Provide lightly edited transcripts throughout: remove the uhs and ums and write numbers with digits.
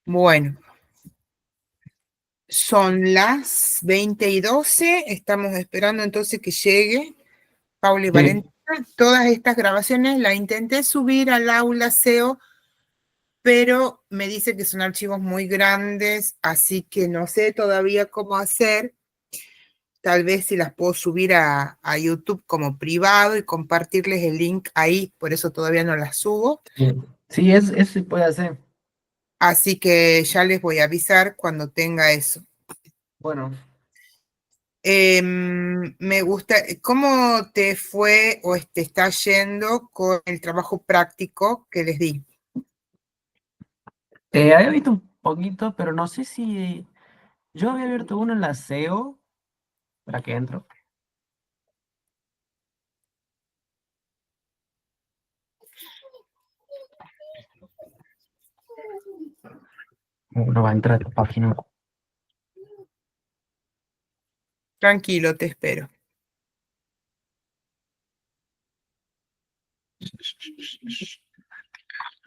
Bueno, son las 20:12, estamos esperando entonces que llegue Paula y Sí, Valentina. Todas estas grabaciones las intenté subir al aula SEO, pero me dice que son archivos muy grandes, así que no sé todavía cómo hacer. Tal vez si las puedo subir a YouTube como privado y compartirles el link ahí, por eso todavía no las subo. sí, sí, eso se puede hacer. Así que ya les voy a avisar cuando tenga eso. Bueno, Me gusta, ¿cómo te fue o te está yendo con el trabajo práctico que les di? había visto un poquito, pero no sé si yo había abierto uno en la SEO, para que entro. No va a entrar a esta página. Tranquilo, te espero.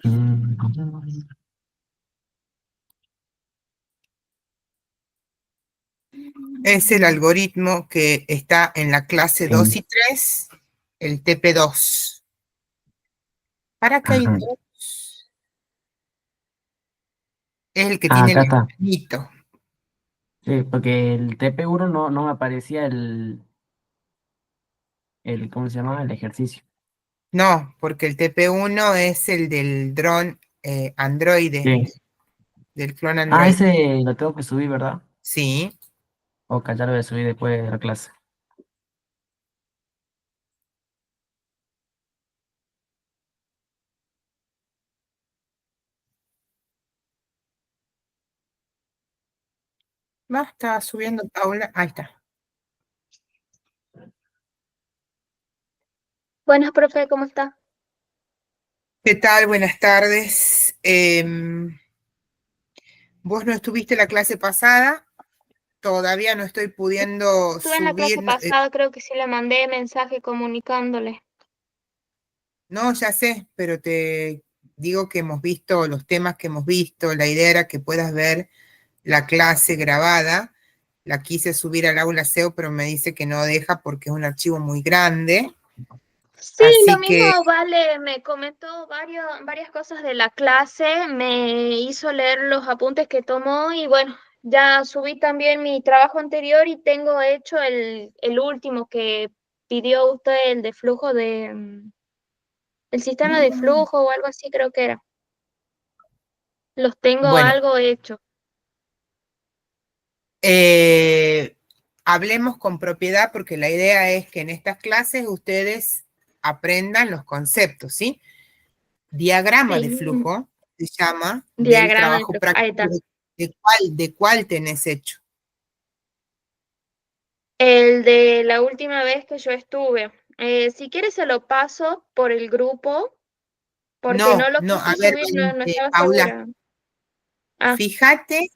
Mm, Es el algoritmo que está en la clase 2 sí, y 3, el TP2. ¿Para qué hay ajá. dos? Es el que Ah, tiene acá el está. granito. Sí, porque el TP1 no me aparecía ¿cómo se llama? El ejercicio. No, porque el TP1 es el del dron Android, Sí. del clon Ah, Android. ese lo tengo que subir, ¿verdad? Sí, Ok, ya lo voy a subir después de la clase. va, está subiendo Paula. Ahí está. Buenas, profe, ¿cómo está? ¿Qué tal? Buenas tardes. Vos no estuviste la clase pasada, todavía no estoy pudiendo Estuve en la subir. clase pasada, creo que sí le mandé mensaje comunicándole. No, ya sé, pero te digo que hemos visto los temas que hemos visto, la idea era que puedas ver la clase grabada. La quise subir al aula SEO, pero me dice que no deja porque es un archivo muy grande. Sí, lo Así mismo, que, Vale, me comentó varias cosas de la clase, me hizo leer los apuntes que tomó y bueno, ya subí también mi trabajo anterior y tengo hecho el último que pidió usted, el de flujo el sistema de flujo o algo así creo que era. Los tengo bueno, algo hecho. eh, hablemos con propiedad porque la idea es que en estas clases ustedes aprendan los conceptos, ¿sí? Diagrama de Sí, flujo se llama del diagrama de trabajo flujo, ahí práctico está. de cuál tenés hecho. El de la última vez que yo estuve. Si quieres se lo paso por el grupo, porque no No, lo no, quise a ver, subir, no estaba Paula, segura. Ah, fíjate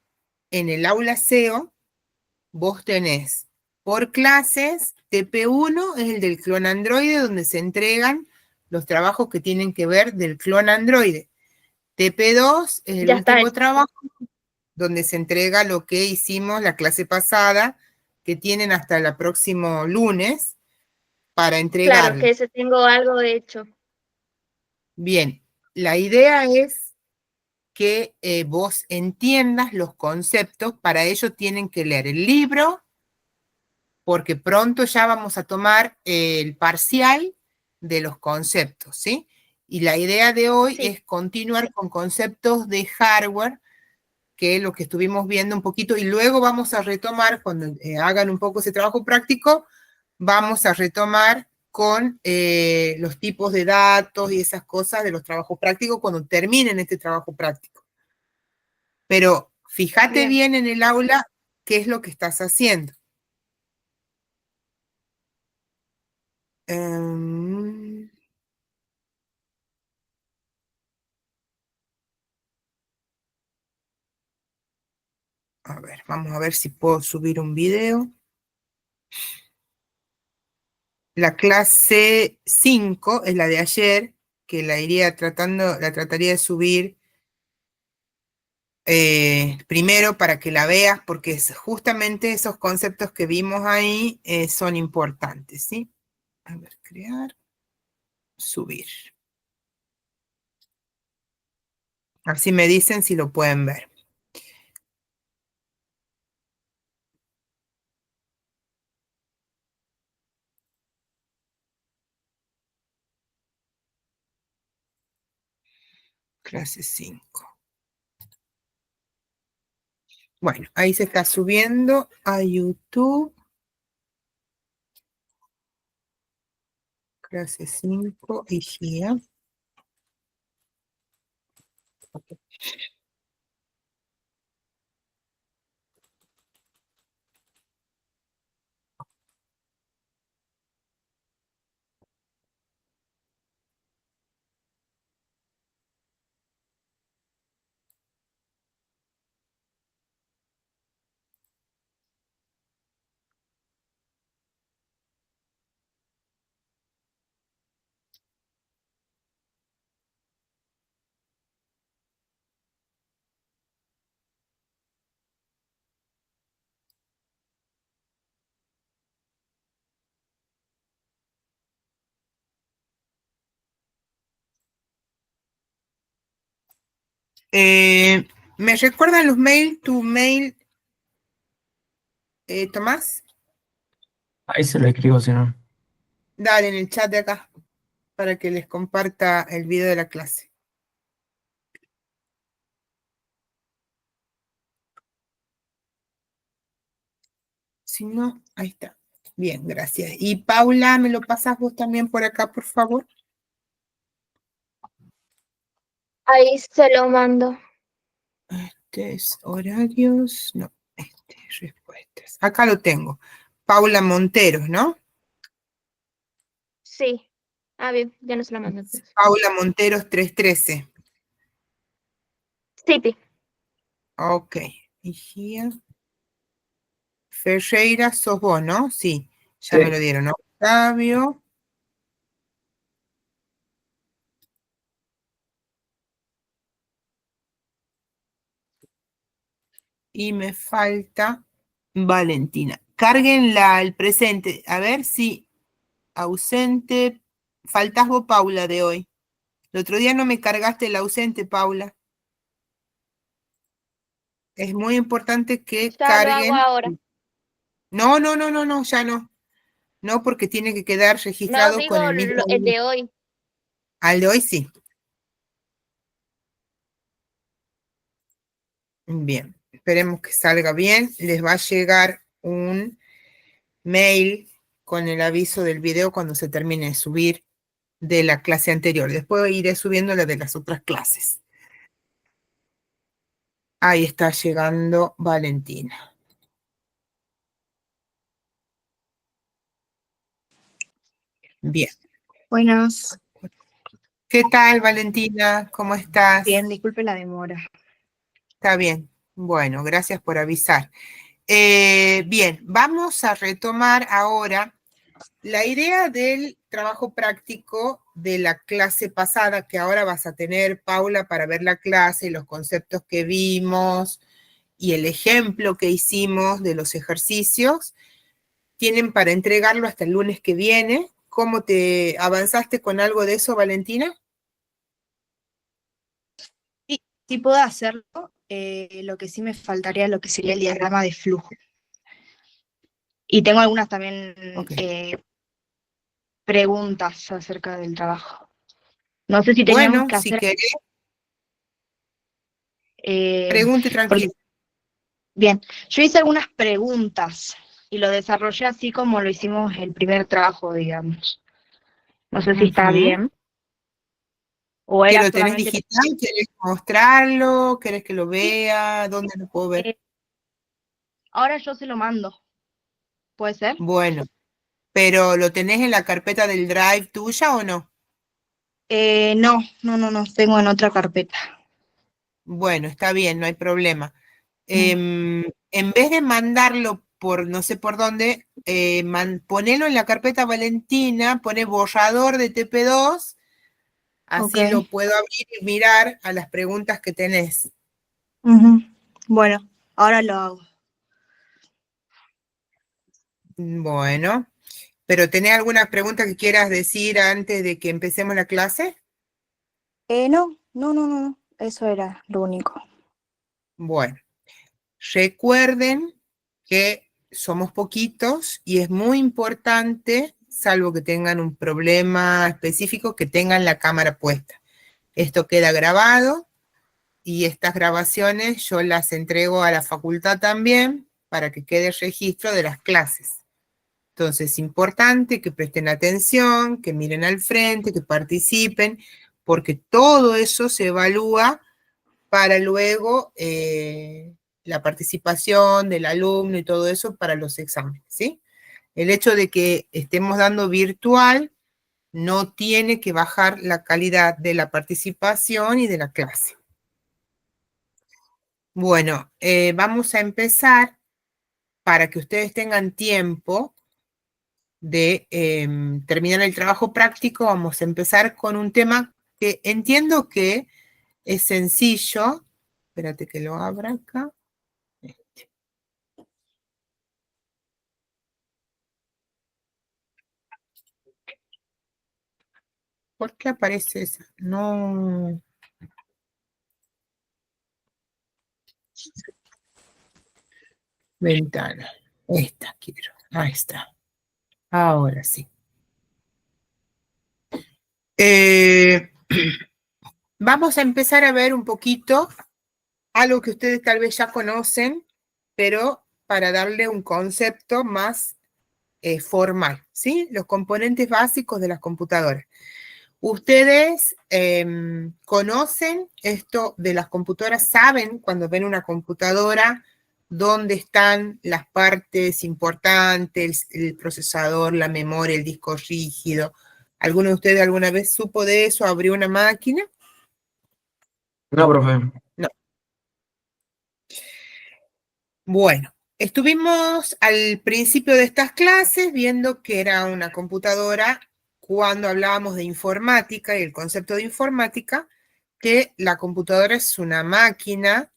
en el aula SEO, vos tenés por clases, TP1 es el del clon Android, donde se entregan los trabajos que tienen que ver del clon Android. TP2 es el ya está último hecho. trabajo donde se entrega lo que hicimos la clase pasada, que tienen hasta el próximo lunes para Claro, entregarlo. que ese tengo algo hecho. Bien, la idea es que vos entiendas los conceptos, para ello tienen que leer el libro, porque pronto ya vamos a tomar el parcial de los conceptos, ¿sí? Y la idea de hoy Sí, es continuar con conceptos de hardware, que es lo que estuvimos viendo un poquito, y luego vamos a retomar, cuando hagan un poco ese trabajo práctico, vamos a retomar con los tipos de datos y esas cosas de los trabajos prácticos cuando terminen este trabajo práctico. Pero fíjate bien. bien en el aula qué es lo que estás haciendo. Um, a ver, vamos a ver si puedo subir un video. La clase 5 es la de ayer, que la iría tratando, la trataría de subir primero para que la veas, porque justamente esos conceptos que vimos ahí son importantes, ¿sí? A ver, crear, subir. Así me dicen si lo pueden ver. Clase 5. Bueno, ahí se está subiendo a YouTube. Clase 5, Igea. ¿Me recuerdan los mails? ¿Tu mail, Tomás? Ahí se lo escribo, si no. Dale en el chat de acá para que les comparta el video de la clase. Si no, ahí está. Bien, gracias. Y Paula, ¿me lo pasas vos también por acá, por favor? Ahí se lo mando. Este es horarios, no, respuestas. Acá lo tengo. Paula Monteros, ¿no? Sí. Ah, bien, ya no se lo mando entonces. Paula Monteros 313. Sí, pi. Ok. Igía. Ferreira, sos vos, ¿no? Sí, ya Sí. me lo dieron, ¿no? Octavio. Y me falta Valentina. Carguen el presente. A ver si ausente. Faltas vos, Paula, de hoy. El otro día no me cargaste el ausente, Paula. Es muy importante que Ya lo hago carguen. ahora. No, no, no, no, no, ya no. No, porque tiene que quedar No registrado digo con el mismo. el de hoy. Al de hoy sí. Bien, esperemos que salga bien. Les va a llegar un mail con el aviso del video cuando se termine de subir de la clase anterior. Después iré subiendo la de las otras clases. Ahí está llegando Valentina. Bien. Buenas, ¿Qué tal, Valentina? ¿Cómo estás? bien, disculpe la demora. Está bien. Bueno, gracias por avisar. Bien, vamos a retomar ahora la idea del trabajo práctico de la clase pasada, que ahora vas a tener, Paula, para ver la clase, los conceptos que vimos y el ejemplo que hicimos de los ejercicios. Tienen para entregarlo hasta el lunes que viene. ¿Cómo te avanzaste con algo de eso, Valentina? Sí puedo hacerlo, lo que sí me faltaría es lo que sería el diagrama de flujo. Y tengo algunas también Ok. preguntas acerca del trabajo. No sé si teníamos Bueno, que si hacer, querés, eh, pregunte porque, tranquilo. bien, yo hice algunas preguntas y lo desarrollé así como lo hicimos el primer trabajo, digamos. No sé si está Ujú. bien, o ¿Que era lo tenés solamente... digital? ¿Querés mostrarlo? ¿Querés que lo vea? ¿Dónde lo puedo ver? Ahora yo se lo mando, ¿puede ser? Bueno, pero ¿lo tenés en la carpeta del Drive tuya o no? No, tengo en otra carpeta. Bueno, está bien, no hay problema. Mm, En vez de mandarlo por no sé por dónde, ponelo en la carpeta Valentina, pone borrador de TP2, ok, así lo puedo abrir y mirar a las preguntas que tenés. Ujú. Bueno, ahora lo hago. Bueno, pero ¿tenés alguna pregunta que quieras decir antes de que empecemos la clase? No. Eso era lo único. Bueno, recuerden que somos poquitos y es muy importante, salvo que tengan un problema específico, que tengan la cámara puesta. Esto queda grabado y estas grabaciones yo las entrego a la facultad también para que quede registro de las clases. Entonces es importante que presten atención, que miren al frente, que participen, porque todo eso se evalúa para luego la participación del alumno y todo eso para los exámenes, ¿sí? El hecho de que estemos dando virtual no tiene que bajar la calidad de la participación y de la clase. Bueno, vamos a empezar para que ustedes tengan tiempo de terminar el trabajo práctico. Vamos a empezar con un tema que entiendo que es sencillo. Espérate que lo abra acá. ¿Por qué aparece esa? No. Ventana. Esta quiero. Ahí está. Ahora sí. Vamos a empezar a ver un poquito algo que ustedes tal vez ya conocen, pero para darle un concepto más formal, ¿sí? Los componentes básicos de las computadoras. ¿Ustedes conocen esto de las computadoras? ¿Saben cuando ven una computadora dónde están las partes importantes, el procesador, la memoria, el disco rígido? ¿Alguno de ustedes alguna vez supo de eso? ¿Abrió una máquina? No, profe. No. Bueno, estuvimos al principio de estas clases viendo que era una computadora cuando hablábamos de informática y el concepto de informática, que la computadora es una máquina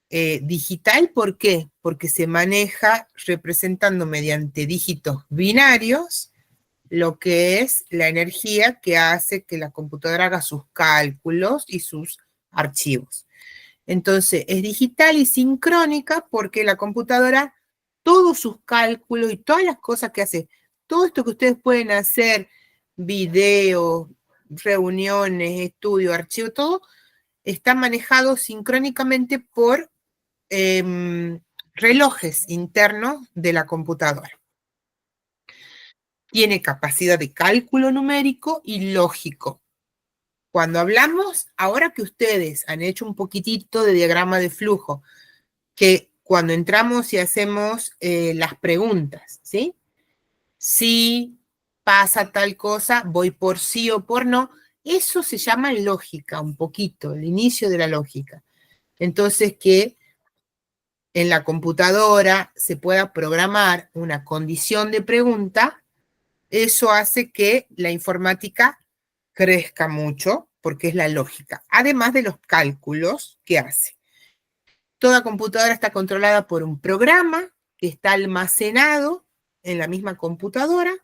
digital. ¿Por qué? Porque se maneja representando mediante dígitos binarios lo que es la energía que hace que la computadora haga sus cálculos y sus archivos. Entonces, es digital y sincrónica porque la computadora, todos sus cálculos y todas las cosas que hace, todo esto que ustedes pueden hacer, videos, reuniones, estudios, archivos, todo, está manejado sincrónicamente por relojes internos de la computadora. Tiene capacidad de cálculo numérico y lógico. Cuando hablamos, ahora que ustedes han hecho un poquitito de diagrama de flujo, que cuando entramos y hacemos las preguntas, ¿sí? Si pasa tal cosa, voy por sí o por no. Eso se llama lógica, un poquito, el inicio de la lógica. Entonces, que en la computadora se pueda programar una condición de pregunta, eso hace que la informática crezca mucho, porque es la lógica, además de los cálculos que hace. Toda computadora está controlada por un programa que está almacenado en la misma computadora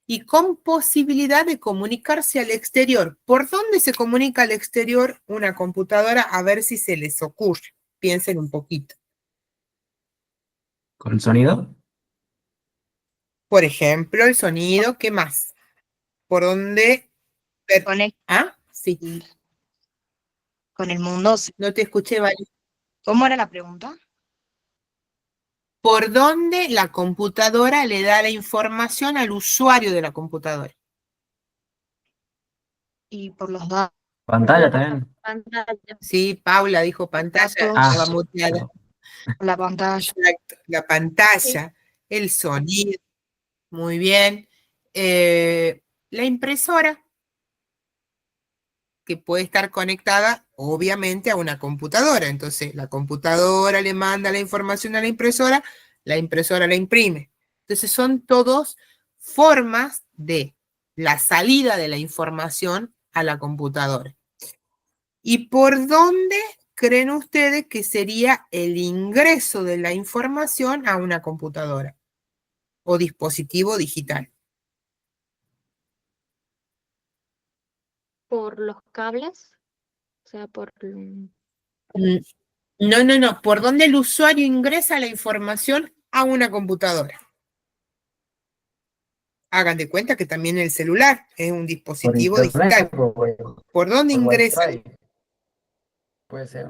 y con posibilidad de comunicarse al exterior. ¿Por dónde se comunica al exterior una computadora? A ver si se les ocurre. Piensen un poquito. ¿Con sonido? Por ejemplo, el sonido, ¿qué más? ¿Por dónde? ¿Ah? Sí. Con el mundo. No te escuché, Vale. ¿Cómo era la pregunta? ¿Por dónde la computadora le da la información al usuario de la computadora? Y por los datos. Pantalla también. Pantalla. Sí, Paula dijo pantalla, estaba muteada. La pantalla. Exacto, la pantalla, el sonido, muy bien. La impresora, que puede estar conectada, obviamente, a una computadora. Entonces, la computadora le manda la información a la impresora la imprime. Entonces, son todos formas de la salida de la información a la computadora. ¿Y por dónde creen ustedes que sería el ingreso de la información a una computadora o dispositivo digital? ¿Por los cables? O sea, No. ¿Por dónde el usuario ingresa la información a una computadora? Hagan de cuenta que también el celular es un Por dispositivo internet, digital. ¿Por dónde por ingresa? Wi-Fi. Puede ser.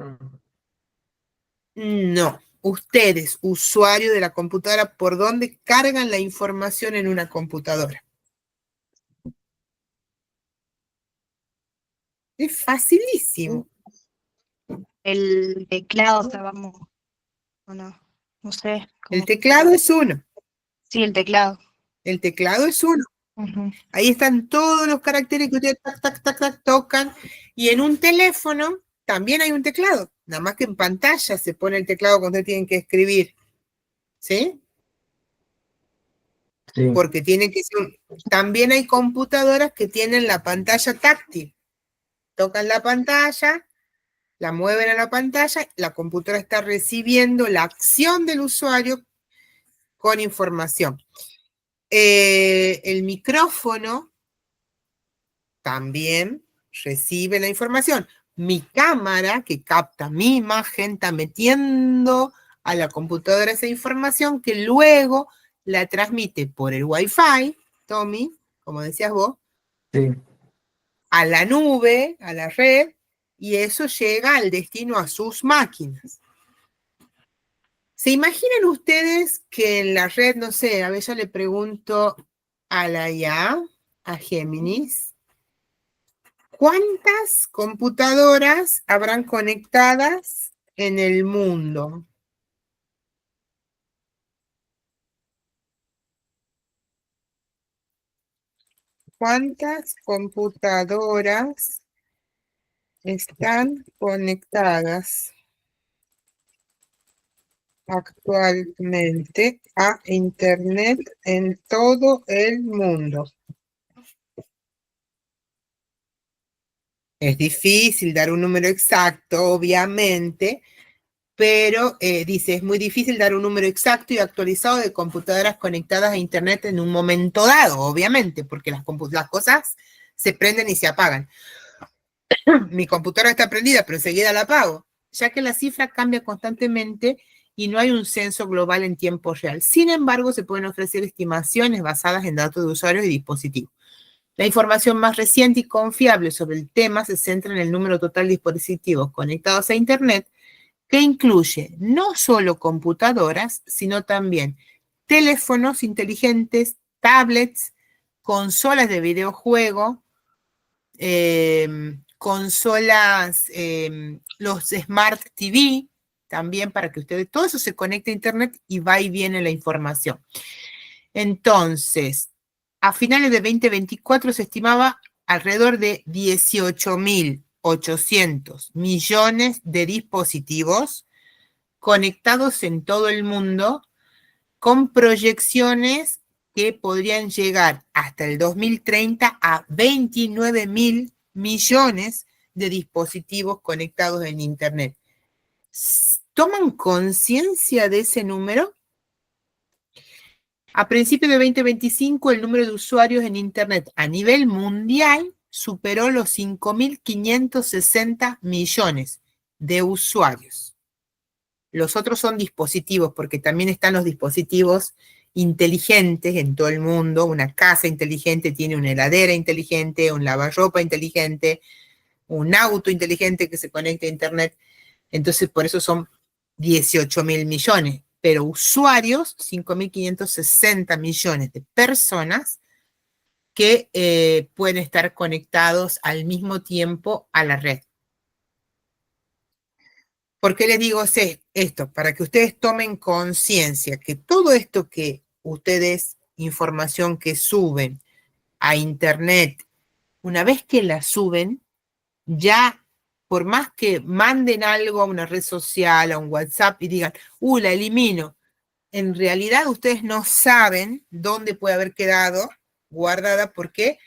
No. Ustedes, usuario de la computadora, ¿por dónde cargan la información en una computadora? Es facilísimo. El teclado, o sea, vamos, o no sé. El teclado es uno. Sí, el teclado. El teclado es uno. Ujú. Ahí están todos los caracteres que ustedes tac, tac, tac, tac, tocan. Y en un teléfono también hay un teclado. Nada más que en pantalla se pone el teclado cuando ustedes tienen que escribir. ¿Sí? Sí. Porque tiene que ser. También hay computadoras que tienen la pantalla táctil. Tocan la pantalla, la mueven a la pantalla, la computadora está recibiendo la acción del usuario con información. El micrófono también recibe la información. Mi cámara, que capta mi imagen, está metiendo a la computadora esa información que luego la transmite por el Wi-Fi, Tommy, como decías vos, Sí. a la nube, a la red, y eso llega al destino a sus máquinas. ¿Se imaginan ustedes que en la red, no sé, a ver, yo le pregunto a la IA, a Géminis, ¿cuántas computadoras habrán conectadas en el mundo? ¿Cuántas computadoras están conectadas actualmente a Internet en todo el mundo? Es difícil dar un número exacto, obviamente, pero dice, es muy difícil dar un número exacto y actualizado de computadoras conectadas a Internet en un momento dado, obviamente, porque las cosas se prenden y se apagan. Mi computadora está prendida, pero enseguida la apago, ya que la cifra cambia constantemente y no hay un censo global en tiempo real. Sin embargo, se pueden ofrecer estimaciones basadas en datos de usuarios y dispositivos. La información más reciente y confiable sobre el tema se centra en el número total de dispositivos conectados a Internet, que incluye no solo computadoras, sino también teléfonos inteligentes, tablets, consolas de videojuego, consolas, los Smart TV, también para que ustedes, todo eso se conecte a Internet y va y viene la información. Entonces, a finales de 2024 se estimaba alrededor de 18.800 millones de dispositivos conectados en todo el mundo, con proyecciones que podrían llegar hasta el 2030 a 29.000 millones de dispositivos conectados en Internet. ¿Toman conciencia de ese número? A principios de 2025, el número de usuarios en Internet a nivel mundial superó los 5.560 millones de usuarios. Los otros son dispositivos, porque también están los dispositivos inteligentes en todo el mundo. Una casa inteligente tiene una heladera inteligente, un lavarropa inteligente, un auto inteligente que se conecta a Internet. Entonces, por eso son 18.000 millones. Pero usuarios, 5.560 millones de personas que pueden estar conectados al mismo tiempo a la red. ¿Por qué les digo esto? Para que ustedes tomen conciencia que todo esto que ustedes, información que suben a Internet, una vez que la suben, ya por más que manden algo a una red social, a un WhatsApp y digan, la elimino, en realidad ustedes no saben dónde puede haber quedado guardada. ¿Por qué?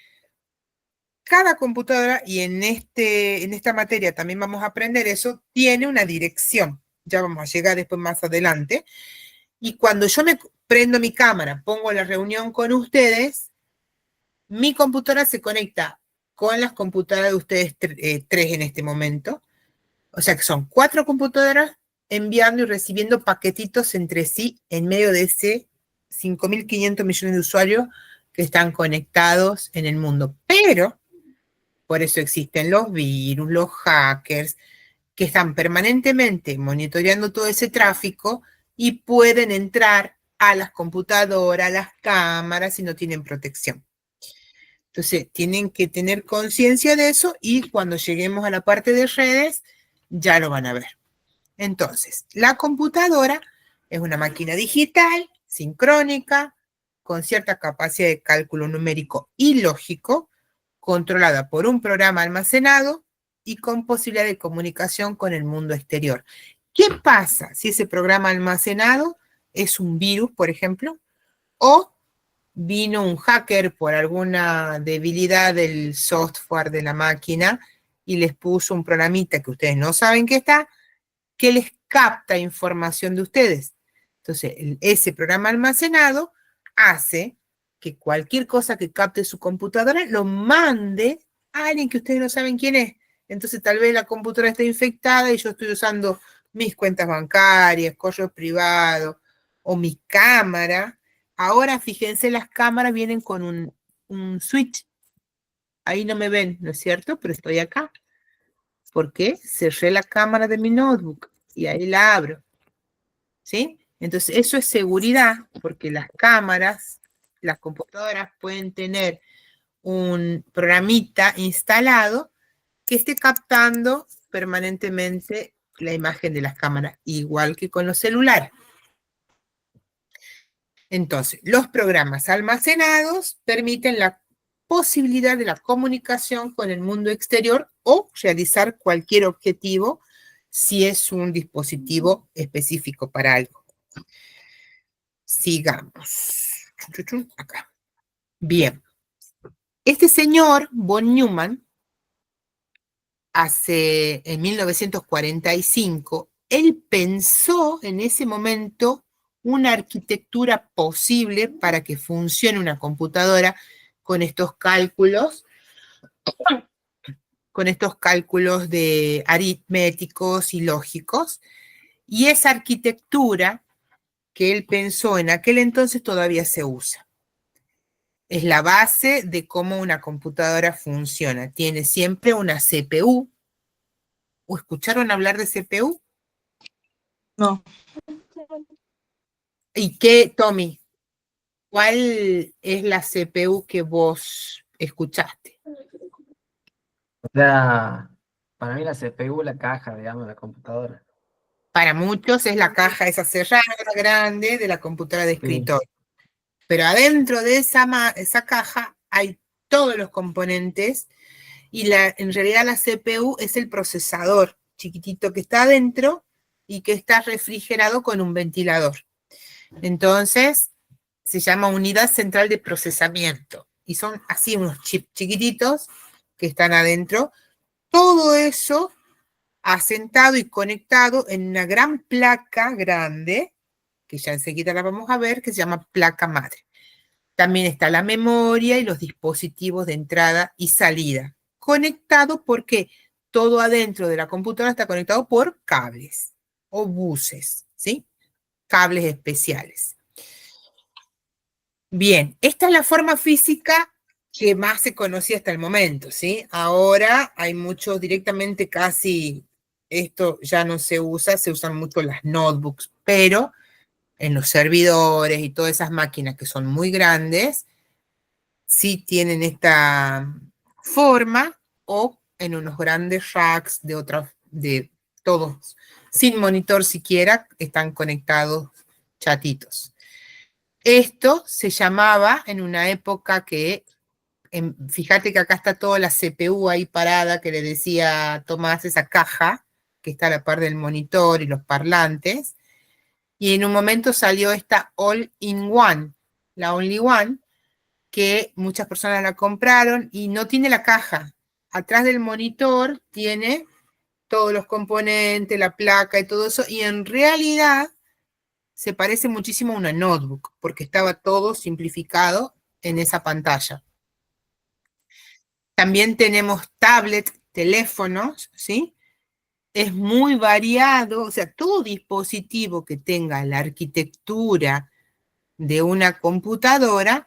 cada computadora, y en esta materia también vamos a aprender eso, tiene una dirección. Ya vamos a llegar después más adelante. Y cuando yo me prendo mi cámara, pongo la reunión con ustedes, mi computadora se conecta con las computadoras de ustedes tres en este momento. O sea que son 4 computadoras enviando y recibiendo paquetitos entre sí en medio de ese 5.500 millones de usuarios que están conectados en el mundo. Pero, por eso existen los virus, los hackers, que están permanentemente monitoreando todo ese tráfico y pueden entrar a las computadoras, a las cámaras, si no tienen protección. Entonces, tienen que tener conciencia de eso y cuando lleguemos a la parte de redes, ya lo van a ver. Entonces, la computadora es una máquina digital, sincrónica, con cierta capacidad de cálculo numérico y lógico, controlada por un programa almacenado y con posibilidad de comunicación con el mundo exterior. ¿Qué pasa si ese programa almacenado es un virus, por ejemplo, o vino un hacker por alguna debilidad del software de la máquina y les puso un programita que ustedes no saben que está, que les capta información de ustedes? Entonces, ese programa almacenado hace que cualquier cosa que capte su computadora lo mande a alguien que ustedes no saben quién es. Entonces, tal vez la computadora está infectada y yo estoy usando mis cuentas bancarias, correo privado o mi cámara. Ahora, fíjense, las cámaras vienen con un switch. Ahí no me ven, ¿no es cierto? Pero estoy acá. ¿Por qué? Cerré la cámara de mi notebook y ahí la abro. ¿Sí? Entonces, eso es seguridad, porque las cámaras, las computadoras pueden tener un programita instalado que esté captando permanentemente la imagen de las cámaras, igual que con los celulares. Entonces, los programas almacenados permiten la posibilidad de la comunicación con el mundo exterior o realizar cualquier objetivo si es un dispositivo específico para algo. Sigamos. Acá. Bien. Este señor, von Neumann, en 1945, él pensó en ese momento una arquitectura posible para que funcione una computadora con estos cálculos de aritméticos y lógicos. Y esa arquitectura que él pensó en aquel entonces todavía se usa. Es la base de cómo una computadora funciona. Tiene siempre una CPU. ¿O escucharon hablar de CPU? No. ¿Y qué, Tommy? ¿Cuál es la CPU que vos escuchaste? O sea, para mí la CPU, la caja, digamos, de la computadora. Para muchos es la caja esa cerrada grande de la computadora de escritorio. Pero adentro de esa caja hay todos los componentes y en realidad la CPU es el procesador chiquitito que está adentro y que está refrigerado con un ventilador. Entonces, se llama unidad central de procesamiento. Y son así unos chips chiquititos que están adentro. Todo eso asentado y conectado en una gran placa grande, que ya enseguida la vamos a ver, que se llama placa madre. También está la memoria y los dispositivos de entrada y salida. Conectado porque todo adentro de la computadora está conectado por cables o buses, ¿sí? Cables especiales. Bien, esta es la forma física que más se conocía hasta el momento, ¿sí? Ahora hay muchos directamente casi, esto ya no se usa, se usan mucho las notebooks, pero en los servidores y todas esas máquinas que son muy grandes, sí tienen esta forma o en unos grandes racks de todos, sin monitor siquiera, están conectados chatitos. Esto se llamaba en una época que, fíjate que acá está toda la CPU ahí parada, que le decía Tomás, esa caja que está a la par del monitor y los parlantes, y en un momento salió esta All-in-One, la Only One, que muchas personas la compraron y no tiene la caja. Atrás del monitor tiene todos los componentes, la placa y todo eso, y en realidad se parece muchísimo a una notebook, porque estaba todo simplificado en esa pantalla. También tenemos tablet, teléfonos, ¿sí? Es muy variado, o sea, todo dispositivo que tenga la arquitectura de una computadora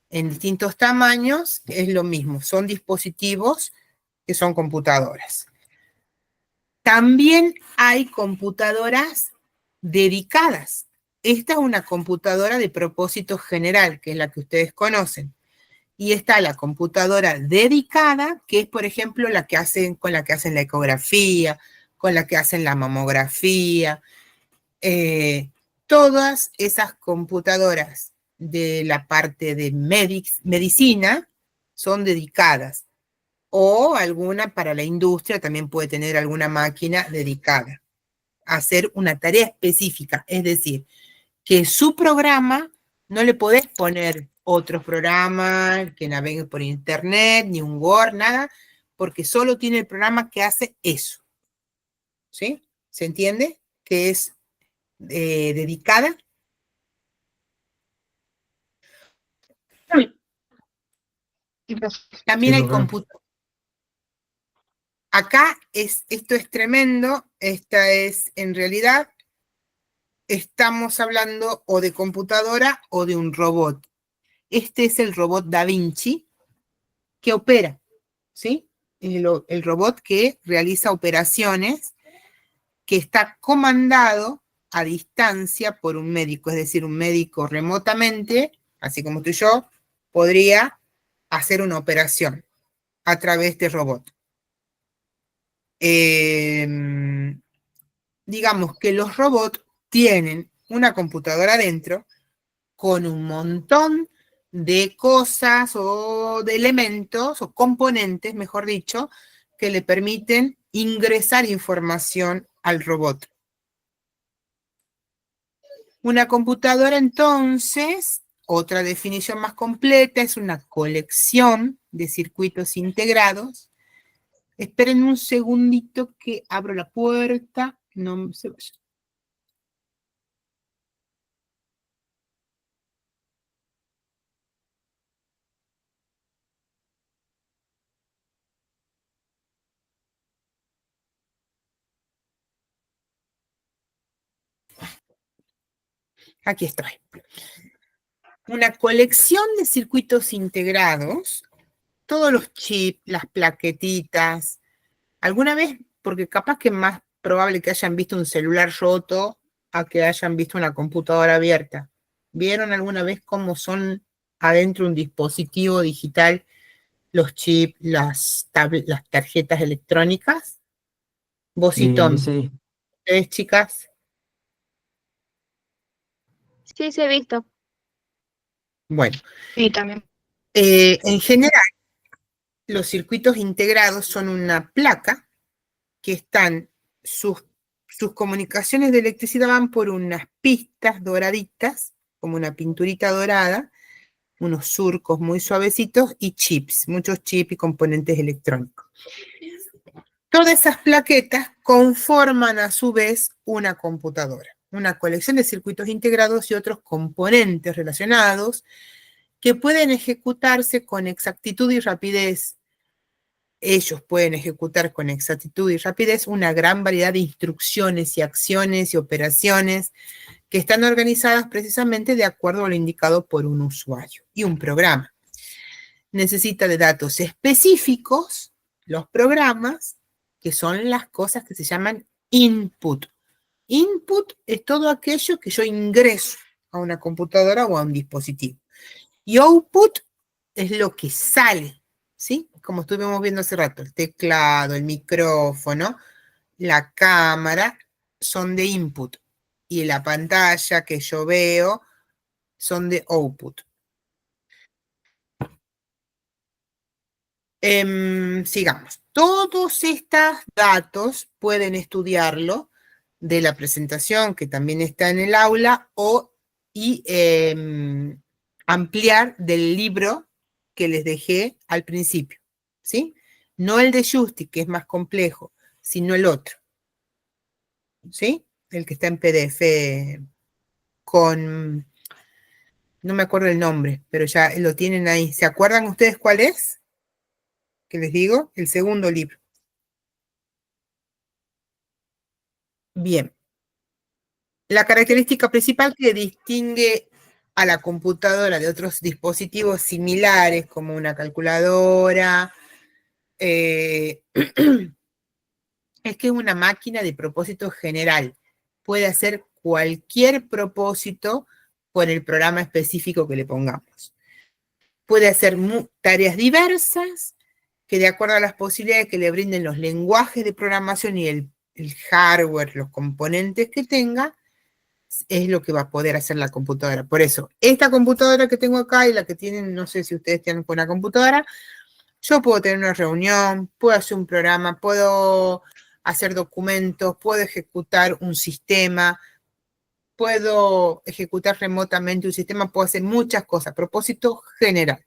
en distintos tamaños es lo mismo, son dispositivos que son computadoras. También hay computadoras dedicadas. Esta es una computadora de propósito general, que es la que ustedes conocen. Y está la computadora dedicada, que es, por ejemplo, la que hacen, con la que hacen la ecografía, con la que hacen la mamografía. Todas esas computadoras de la parte de medicina son dedicadas. O alguna para la industria también puede tener alguna máquina dedicada a hacer una tarea específica. Es decir, que su programa no le podés poner otros programas que naveguen por internet, ni un Word, nada, porque solo tiene el programa que hace eso. ¿Sí? ¿Se entiende? Que es dedicada. También Sí, hay profe. computadoras. Acá esto es tremendo. Esta es, en realidad, estamos hablando o de computadora o de un robot. Este es el robot Da Vinci que opera, ¿sí? El robot que realiza operaciones, que está comandado a distancia por un médico, es decir, un médico remotamente, así como tú y yo, podría hacer una operación a través de robot. Digamos que los robots tienen una computadora adentro con un montón de cosas o de elementos o componentes, mejor dicho, que le permiten ingresar información al robot. Una computadora, entonces, otra definición más completa, es una colección de circuitos integrados. Esperen un segundito que abro la puerta, no se vayan. Aquí estoy. Una colección de circuitos integrados, todos los chips, las plaquetitas. ¿Alguna vez? Porque capaz que es más probable que hayan visto un celular roto a que hayan visto una computadora abierta. ¿Vieron alguna vez cómo son adentro de un dispositivo digital los chips, las tarjetas electrónicas? Vos y Tom. Sí. ¿Ustedes, chicas? Sí, sí he visto. Bueno, Sí, también. en general, los circuitos integrados son una placa que están, sus comunicaciones de electricidad van por unas pistas doraditas, como una pinturita dorada, unos surcos muy suavecitos y chips, muchos chips y componentes electrónicos. Todas esas plaquetas conforman a su vez una computadora, una colección de circuitos integrados y otros componentes relacionados que pueden ejecutarse con exactitud y rapidez. Ellos pueden ejecutar con exactitud y rapidez una gran variedad de instrucciones y acciones y operaciones que están organizadas precisamente de acuerdo a lo indicado por un usuario y un programa. Necesita de datos específicos, los programas, que son las cosas que se llaman input. Input es todo aquello que yo ingreso a una computadora o a un dispositivo. Y output es lo que sale, ¿sí? Como estuvimos viendo hace rato, el teclado, el micrófono, la cámara son de input. Y la pantalla que yo veo son de output. Sigamos. Todos estos datos pueden estudiarlo de la presentación que también está en el aula y ampliar del libro que les dejé al principio, ¿sí? No el de Justy, que es más complejo, sino el otro, ¿sí? El que está en PDF con, no me acuerdo el nombre, pero ya lo tienen ahí. ¿Se acuerdan ustedes cuál es? Que les digo, el segundo libro. Bien. La característica principal que distingue a la computadora de otros dispositivos similares, como una calculadora, es que es una máquina de propósito general. Puede hacer cualquier propósito con el programa específico que le pongamos. Puede hacer tareas diversas que, de acuerdo a las posibilidades que le brinden los lenguajes de programación y el hardware, los componentes que tenga, es lo que va a poder hacer la computadora. Por eso, esta computadora que tengo acá y la que tienen, no sé si ustedes tienen con una computadora, yo puedo tener una reunión, puedo hacer un programa, puedo hacer documentos, puedo ejecutar un sistema, puedo ejecutar remotamente un sistema, puedo hacer muchas cosas, propósito general.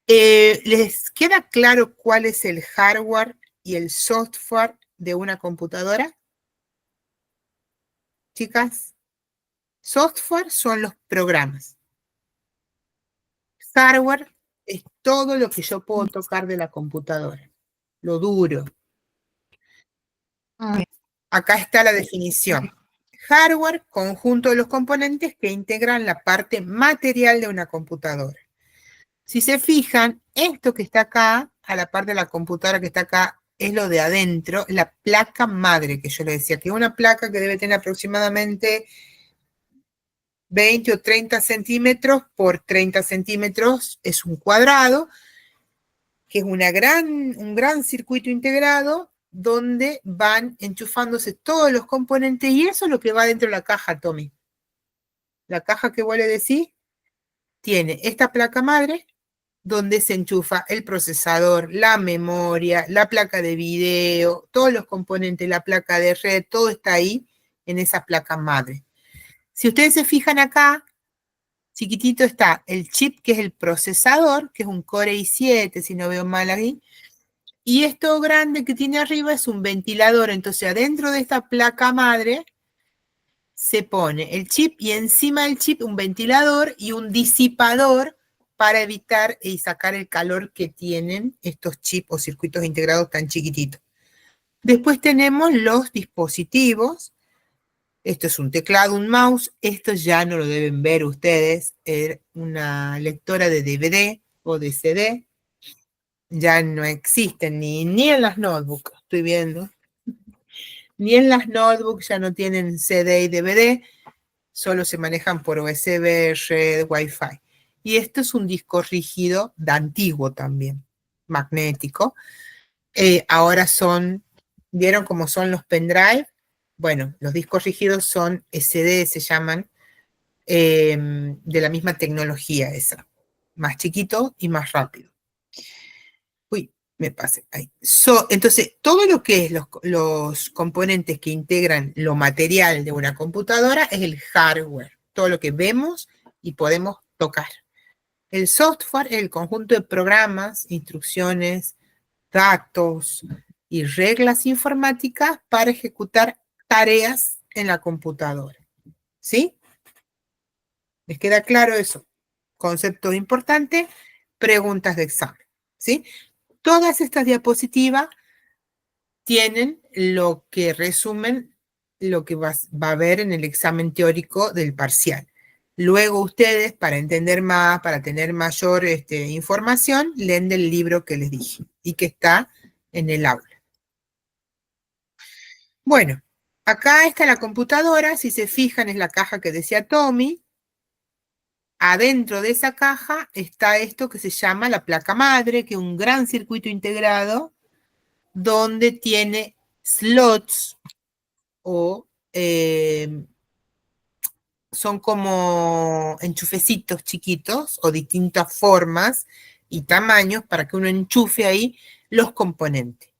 ¿Les queda claro cuál es el hardware y el software de una computadora? Chicas, software son los programas. Hardware es todo lo que yo puedo tocar de la computadora, lo duro. Acá está la definición. Hardware, conjunto de los componentes que integran la parte material de una computadora. Si se fijan, esto que está acá, a la parte de la computadora que está acá, es lo de adentro, la placa madre, que yo le decía, que es una placa que debe tener aproximadamente 20 o 30 centímetros por 30 centímetros, es un cuadrado, que es un gran circuito integrado donde van enchufándose todos los componentes, y eso es lo que va dentro de la caja, Tommy. La caja que vos le decís tiene esta placa madre, donde se enchufa el procesador, la memoria, la placa de video, todos los componentes, la placa de red, todo está ahí en esa placa madre. Si ustedes se fijan acá, chiquitito está el chip, que es el procesador, que es un Core i7, si no veo mal ahí, y esto grande que tiene arriba es un ventilador. Entonces, adentro de esta placa madre se pone el chip y encima del chip un ventilador y un disipador para evitar y sacar el calor que tienen estos chips o circuitos integrados tan chiquititos. Después tenemos los dispositivos. Esto es un teclado, un mouse. Esto ya no lo deben ver ustedes. Es una lectora de DVD o de CD. Ya no existen ni en las notebooks, estoy viendo. Ni en las notebooks ya no tienen CD y DVD. Solo se manejan por USB, red, Wi-Fi. Y esto es un disco rígido de antiguo también, magnético. Ahora son, ¿vieron cómo son los pendrive? Bueno, los discos rígidos son SD, se llaman, de la misma tecnología esa. Más chiquito y más rápido. Uy, me pasé ahí. Entonces, todo lo que es los componentes que integran lo material de una computadora es el hardware. Todo lo que vemos y podemos tocar. El software es el conjunto de programas, instrucciones, datos y reglas informáticas para ejecutar tareas en la computadora. ¿Sí? ¿Les queda claro eso? Concepto importante, preguntas de examen. ¿Sí? Todas estas diapositivas tienen lo que resumen lo que va a ver en el examen teórico del parcial. Luego ustedes, para entender más, para tener mayor información, leen del libro que les dije y que está en el aula. Bueno, acá está la computadora. Si se fijan, es la caja que decía Tommy. Adentro de esa caja está esto que se llama la placa madre, que es un gran circuito integrado donde tiene slots o son como enchufecitos chiquitos o distintas formas y tamaños para que uno enchufe ahí los componentes.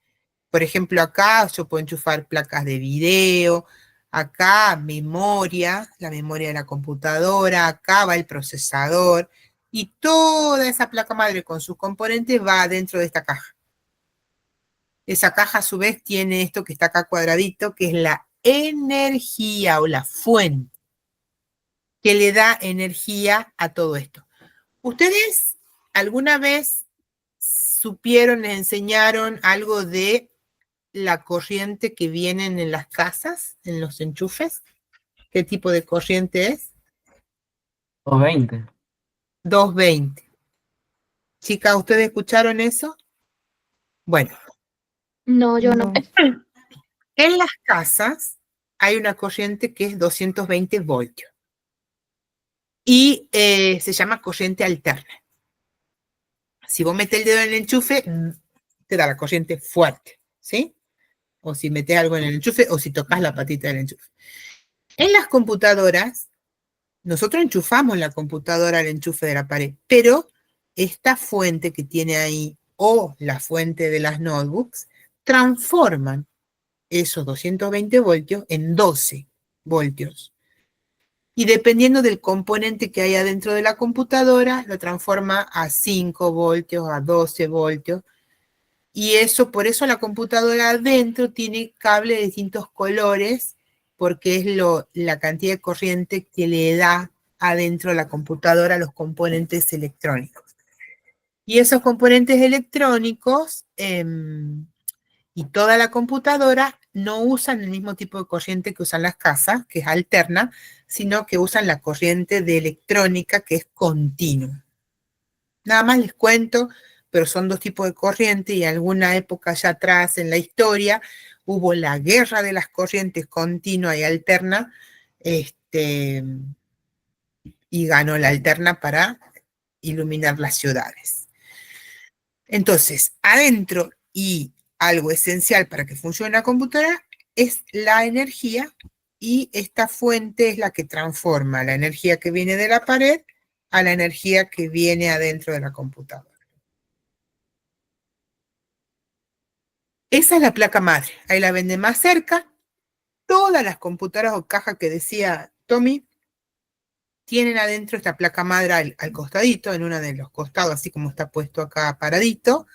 Por ejemplo, acá yo puedo enchufar placas de video, acá memoria, la memoria de la computadora, acá va el procesador, y toda esa placa madre con sus componentes va dentro de esta caja. Esa caja a su vez tiene esto que está acá cuadradito, que es la energía o la fuente que le da energía a todo esto. ¿Ustedes alguna vez supieron, les enseñaron algo de la corriente que vienen en las casas, en los enchufes? ¿Qué tipo de corriente es? O 20. 220. Chicas, ¿ustedes escucharon eso? Bueno, No, yo no. en las casas hay una corriente que es 220 voltios y se llama corriente alterna. Si vos metés el dedo en el enchufe, te da la corriente fuerte, ¿sí? O si metés algo en el enchufe o si tocas la patita del enchufe. En las computadoras, nosotros enchufamos la computadora al enchufe de la pared, pero esta fuente que tiene ahí o la fuente de las notebooks transforman esos 220 voltios en 12 voltios. Y dependiendo del componente que hay adentro de la computadora, lo transforma a 5 voltios, a 12 voltios. Y eso, por eso la computadora adentro tiene cable de distintos colores, porque es la cantidad de corriente que le da adentro de la computadora los componentes electrónicos. Y esos componentes electrónicos y toda la computadora no usan el mismo tipo de corriente que usan las casas, que es alterna, sino que usan la corriente de electrónica, que es continua. Nada más les cuento, pero son dos tipos de corriente y en alguna época ya atrás en la historia hubo la guerra de las corrientes continua y alterna, y ganó la alterna para iluminar las ciudades. Entonces, adentro y algo esencial para que funcione la computadora es la energía, y esta fuente es la que transforma la energía que viene de la pared a la energía que viene adentro de la computadora. Esa es la placa madre, ahí la venden más cerca. Todas las computadoras o cajas que decía Tommy tienen adentro esta placa madre al costadito, en uno de los costados, así como está puesto acá paradito.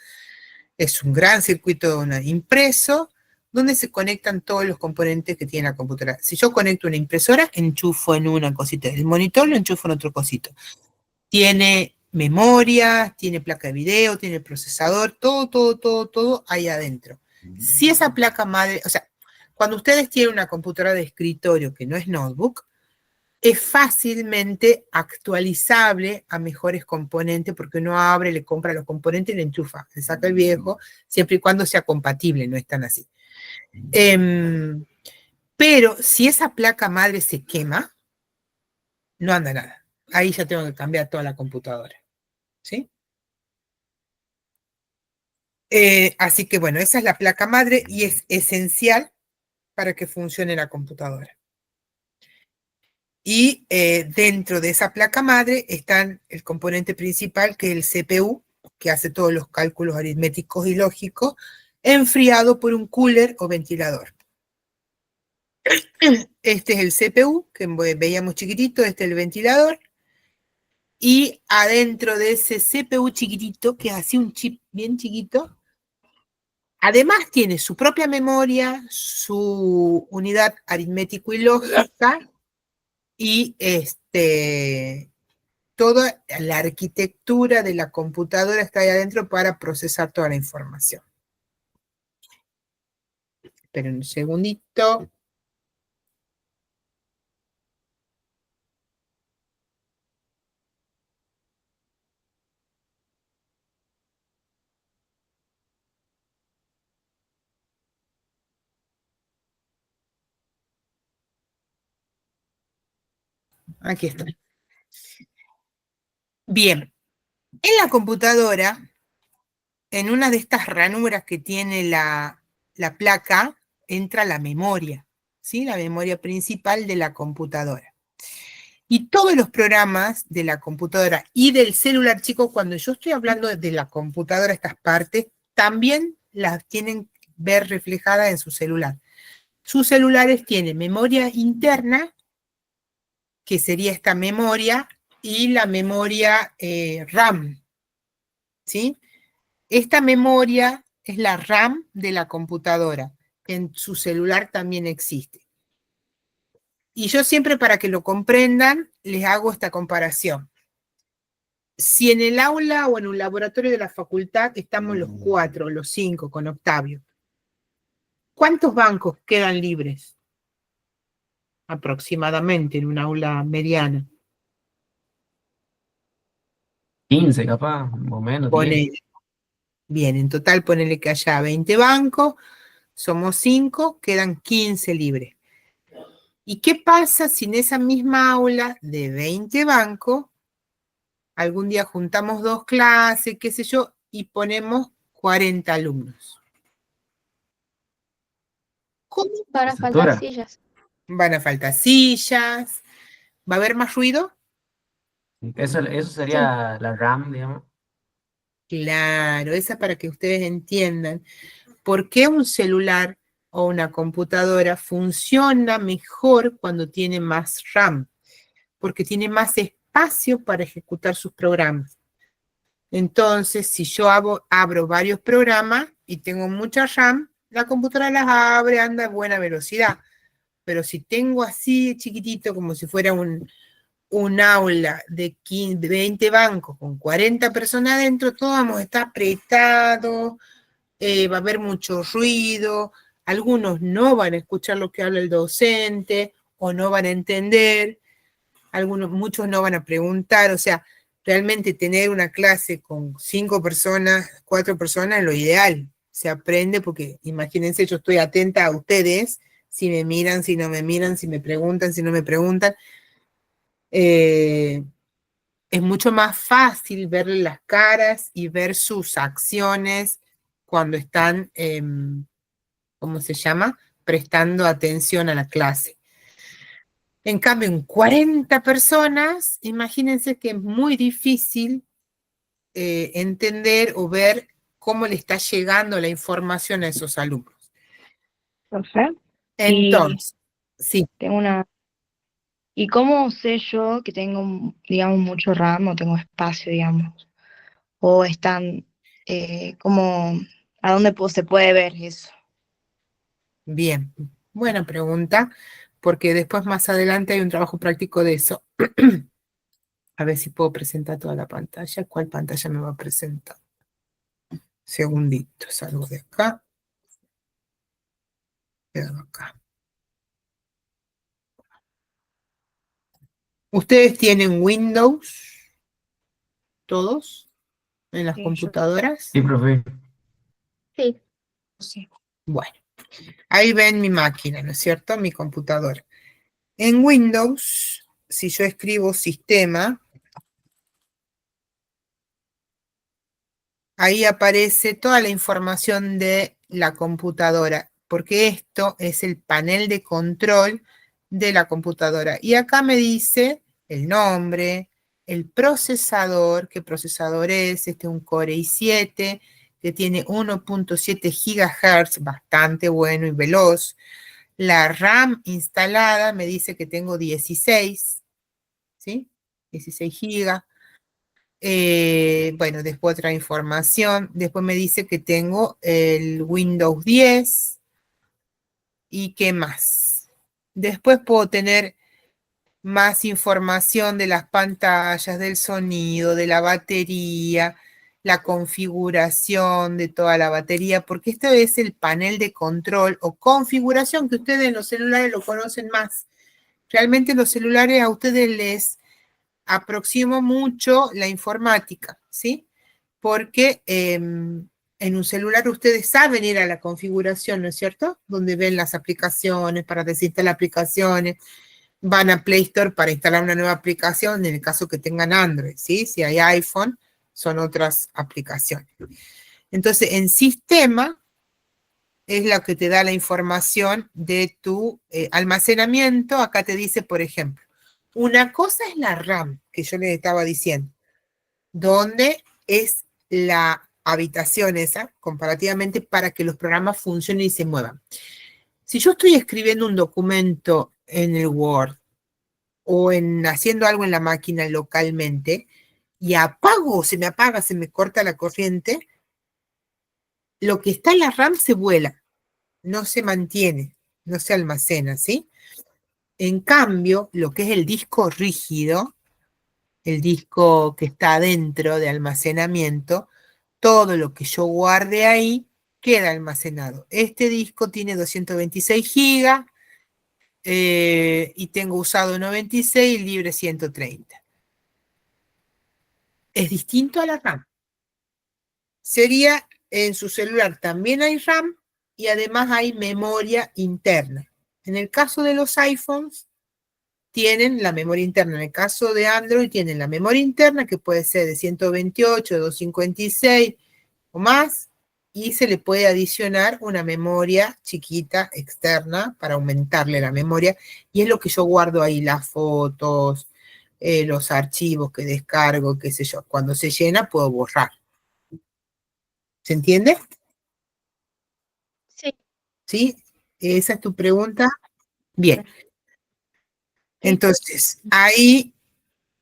Es un gran circuito impreso, donde se conectan todos los componentes que tiene la computadora. Si yo conecto una impresora, enchufo en una cosita. El monitor lo enchufo en otro cosito. Tiene memoria, tiene placa de video, tiene procesador, todo ahí adentro. Si esa placa madre, o sea, cuando ustedes tienen una computadora de escritorio que no es notebook, es fácilmente actualizable a mejores componentes, porque uno abre, le compra los componentes y le enchufa, le saca el viejo, siempre y cuando sea compatible, no es tan así. Pero si esa placa madre se quema, no anda nada. Ahí ya tengo que cambiar toda la computadora, ¿sí? Así que bueno, esa es la placa madre y es esencial para que funcione la computadora. Y dentro de esa placa madre está el componente principal, que es el CPU, que hace todos los cálculos aritméticos y lógicos, enfriado por un cooler o ventilador. Este es el CPU, que veíamos chiquitito, este es el ventilador. Y adentro de ese CPU chiquitito, que es así un chip bien chiquito, además tiene su propia memoria, su unidad aritmético y lógica, y toda la arquitectura de la computadora está ahí adentro para procesar toda la información. Esperen un segundito. Aquí está. Bien, en la computadora, en una de estas ranuras que tiene la placa, entra la memoria, ¿sí? La memoria principal de la computadora. Y todos los programas de la computadora y del celular, chicos, cuando yo estoy hablando de la computadora, estas partes, también las tienen que ver reflejadas en su celular. Sus celulares tienen memoria interna, que sería esta memoria, y la memoria RAM, ¿sí? Esta memoria es la RAM de la computadora. En su celular también existe. Y yo siempre, para que lo comprendan, les hago esta comparación. Si en el aula o en un laboratorio de la facultad estamos los 4, los 5 con Octavio, ¿cuántos bancos quedan libres? Aproximadamente en un aula mediana. 15 capaz, o menos, 10. Ponele. Bien, en total ponele que haya 20 bancos, somos 5, quedan 15 libres. ¿Y qué pasa si en esa misma aula de 20 bancos, algún día juntamos 2 clases, qué sé yo, y ponemos 40 alumnos? ¿Cómo Van a faltar Estructura. sillas. van a faltar sillas? ¿Va a haber más ruido? Eso sería la RAM, digamos. Claro, esa es para que ustedes entiendan por qué un celular o una computadora funciona mejor cuando tiene más RAM, porque tiene más espacio para ejecutar sus programas. Entonces, si yo abro varios programas y tengo mucha RAM, la computadora las abre, anda a buena velocidad. Pero si tengo así chiquitito, como si fuera un aula de 15, de 20 bancos con 40 personas adentro, todos vamos a estar apretados, va a haber mucho ruido, algunos no van a escuchar lo que habla el docente o no van a entender, muchos no van a preguntar, o sea, realmente tener una clase con 5 personas, 4 personas es lo ideal, se aprende porque imagínense, yo estoy atenta a ustedes, si me miran, si no me miran, si me preguntan, si no me preguntan, es mucho más fácil verle las caras y ver sus acciones cuando están, ¿cómo se llama? Prestando atención a la clase. En cambio, en 40 personas, imagínense que es muy difícil entender o ver cómo le está llegando la información a esos alumnos. Perfecto. Entonces, sí, Tengo una. ¿Y cómo sé yo que tengo, digamos, mucho RAM o tengo espacio, digamos? O están, como, ¿a dónde se puede ver eso? bien, buena pregunta, porque después más adelante hay un trabajo práctico de eso. A ver si puedo presentar toda la pantalla. ¿Cuál pantalla me va a presentar? Segundito, salgo de acá. Quedo acá. ¿Ustedes tienen Windows? ¿Todos? ¿En las Sí, computadoras? Sí, profe. Sí, sí. Bueno, ahí ven mi máquina, ¿no es cierto? Mi computadora. En Windows, si yo escribo sistema, ahí aparece toda la información de la computadora, porque esto es el panel de control de la computadora. Y acá me dice el nombre, el procesador, qué procesador es, este es un Core i7, que tiene 1.7 GHz, bastante bueno y veloz. La RAM instalada me dice que tengo 16, ¿sí? 16 GB. Bueno, después otra información. Después me dice que tengo el Windows 10. ¿Y qué más? Después puedo tener más información de las pantallas, del sonido, de la batería, la configuración de toda la batería, porque esto es el panel de control o configuración que ustedes en los celulares lo conocen más. Realmente los celulares a ustedes les aproximo mucho la informática, ¿sí? Porque en un celular ustedes saben ir a la configuración, ¿no es cierto? Donde ven las aplicaciones, para desinstalar aplicaciones, van a Play Store para instalar una nueva aplicación, en el caso que tengan Android, ¿sí? Si hay iPhone, son otras aplicaciones. Entonces, en sistema es la que te da la información de tu almacenamiento. Acá te dice, por ejemplo, una cosa es la RAM, que yo les estaba diciendo, donde es la habitación esa, comparativamente, para que los programas funcionen y se muevan. Si yo estoy escribiendo un documento en el Word o en haciendo algo en la máquina localmente, y apago, se me apaga, se me corta la corriente, lo que está en la RAM se vuela, no se mantiene, no se almacena, ¿sí? En cambio, lo que es el disco rígido, el disco que está adentro de almacenamiento, todo lo que yo guarde ahí queda almacenado. Este disco tiene 226 gigas y tengo usado 96 y libre 130. Es distinto a la RAM. Sería en su celular también hay RAM y además hay memoria interna. En el caso de los iPhones tienen la memoria interna. En el caso de Android tienen la memoria interna que puede ser de 128, 256 o más, y se le puede adicionar una memoria chiquita externa para aumentarle la memoria, y es lo que yo guardo ahí, las fotos, los archivos que descargo, qué sé yo. Cuando se llena puedo borrar. ¿Se entiende? Sí. ¿Sí? ¿Esa es tu pregunta? Bien. Entonces, ahí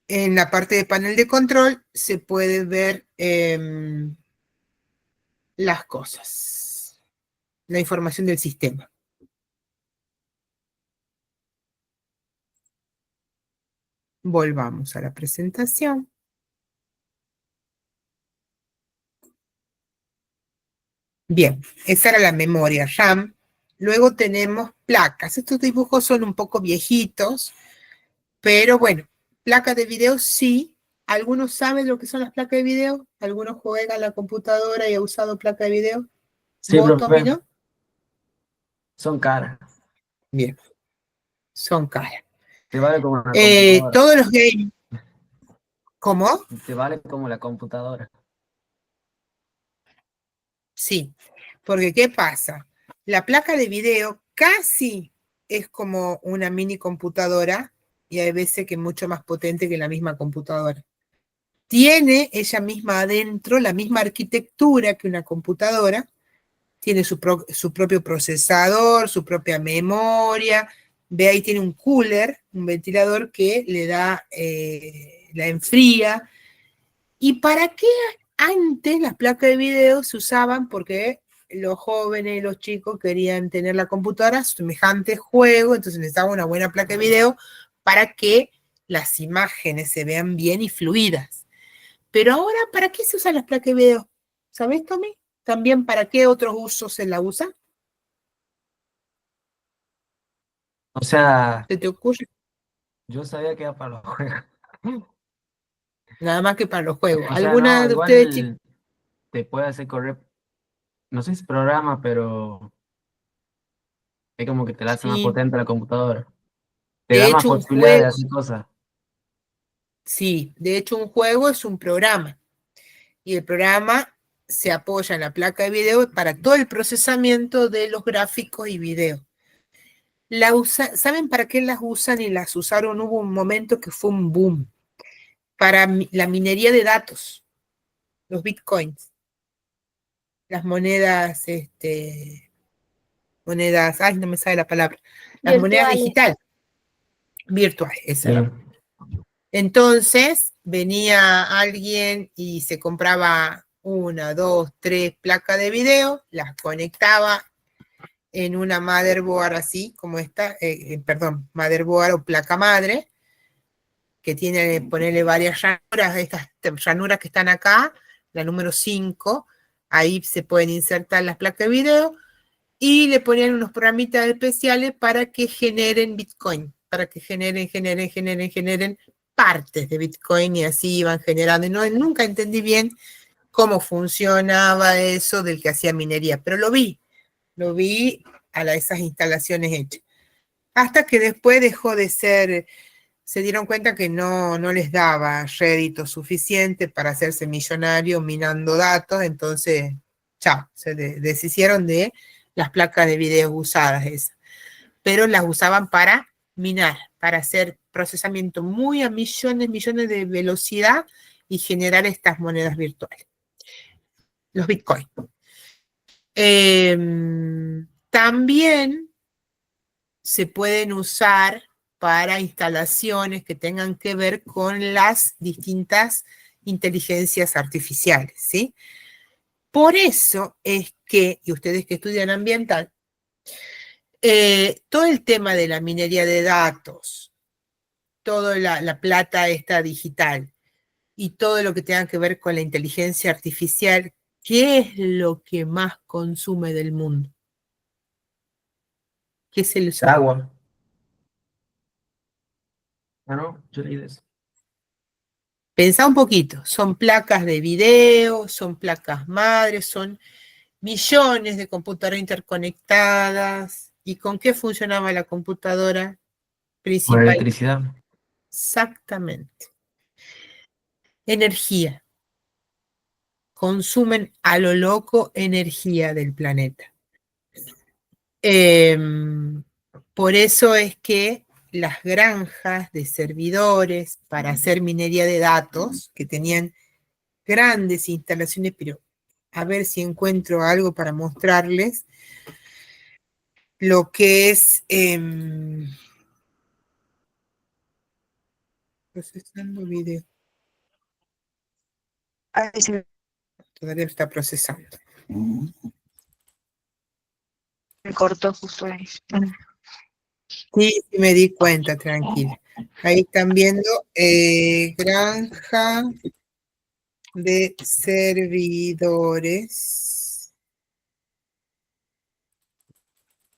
en la parte de panel de control se puede ver las cosas, la información del sistema. Volvamos a la presentación. Bien, esa era la memoria RAM. Luego tenemos placas. Estos dibujos son un poco viejitos, pero bueno, placas de video sí. ¿Algunos saben lo que son las placas de video? ¿Algunos juegan la computadora y ha usado placa de video? Sí, ¿Vos, Tommy, profe, no? son caras. Bien, son caras. Te vale como una computadora. Todos los games, ¿cómo? Te vale como la computadora. Sí, porque ¿qué pasa? La placa de video casi es como una mini computadora y hay veces que es mucho más potente que la misma computadora. Tiene ella misma adentro la misma arquitectura que una computadora, tiene su propio procesador, su propia memoria, ve ahí tiene un cooler, un ventilador que le da, la enfría. ¿Y para qué antes las placas de video se usaban? Porque los jóvenes, los chicos querían tener la computadora semejante juego, entonces necesitaban una buena placa de video para que las imágenes se vean bien y fluidas. Pero ahora, ¿para qué se usan las placas de video? ¿Sabes, Tommy? ¿También para qué otros usos se la usa? O sea, ¿Se te ocurre? yo sabía que era para los juegos. Nada más que para los juegos. O sea, ¿Alguna no, de ustedes, chicos? igual te puede hacer correr, no sé si programa, pero es como que te la hace más Sí. potente la computadora. Te De da más hecho, un posibilidades de juego, hacer cosas. sí, de hecho, un juego es un programa. Y el programa se apoya en la placa de video para todo el procesamiento de los gráficos y video. ¿Saben para qué las usan y las usaron? Hubo un momento que fue un boom para la minería de datos, los bitcoins, las monedas, monedas, ay, no me sale la palabra, las monedas Virtuales. digitales, virtuales, esa Sí. era. Entonces venía alguien y se compraba una, dos, tres placas de video, las conectaba en una motherboard así como esta, perdón, motherboard o placa madre, que tiene, ponerle varias ranuras, estas ranuras que están acá, la número 5, ahí se pueden insertar las placas de video, y le ponían unos programitas especiales para que generen Bitcoin, para que generen partes de Bitcoin, y así iban generando. Y no, nunca entendí bien cómo funcionaba eso del que hacía minería, pero lo vi a esas instalaciones hechas. Hasta que después dejó de ser, se dieron cuenta que no les daba rédito suficiente para hacerse millonario minando datos, entonces, chao, se deshicieron de las placas de video usadas esas, pero las usaban para minar, para hacer procesamiento muy a millones de velocidad y generar estas monedas virtuales, los bitcoins. También se pueden usar para instalaciones que tengan que ver con las distintas inteligencias artificiales, ¿sí? Por eso es que, y ustedes que estudian ambiental, todo el tema de la minería de datos, toda la plata esta digital y todo lo que tenga que ver con la inteligencia artificial, ¿qué es lo que más consume del mundo? ¿Qué es el uso? Agua. Ah, no, yo leí de eso. Pensá un poquito, son placas de video, son placas madres, son millones de computadoras interconectadas. ¿Y con qué funcionaba la computadora Por principal? electricidad. Exactamente. Energía. Consumen a lo loco energía del planeta. Por eso es que las granjas de servidores para hacer minería de datos, que tenían grandes instalaciones, pero a ver si encuentro algo para mostrarles lo que es procesando video. Ahí se Todavía lo está procesando. me cortó justo ahí. Sí, sí me di cuenta, tranquila. Ahí están viendo granja de servidores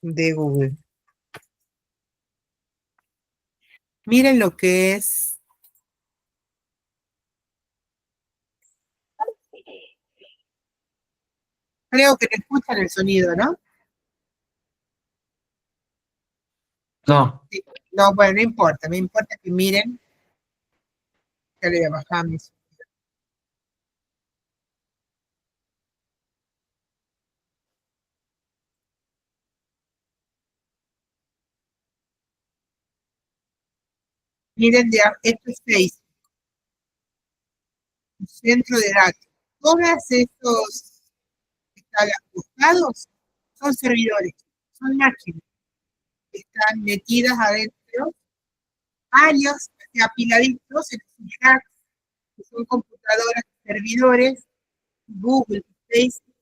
de Google. Miren lo que es. Creo que no escuchan el sonido, ¿no? No, Sí. No, bueno, no importa, me importa que miren. Ya le voy a bajar mis. Miren, esto es Facebook, un centro de datos. Todos estos que están buscados son servidores, son máquinas que están metidas adentro, varios apiladitos en sus racks, que son computadoras, servidores, Google, Facebook,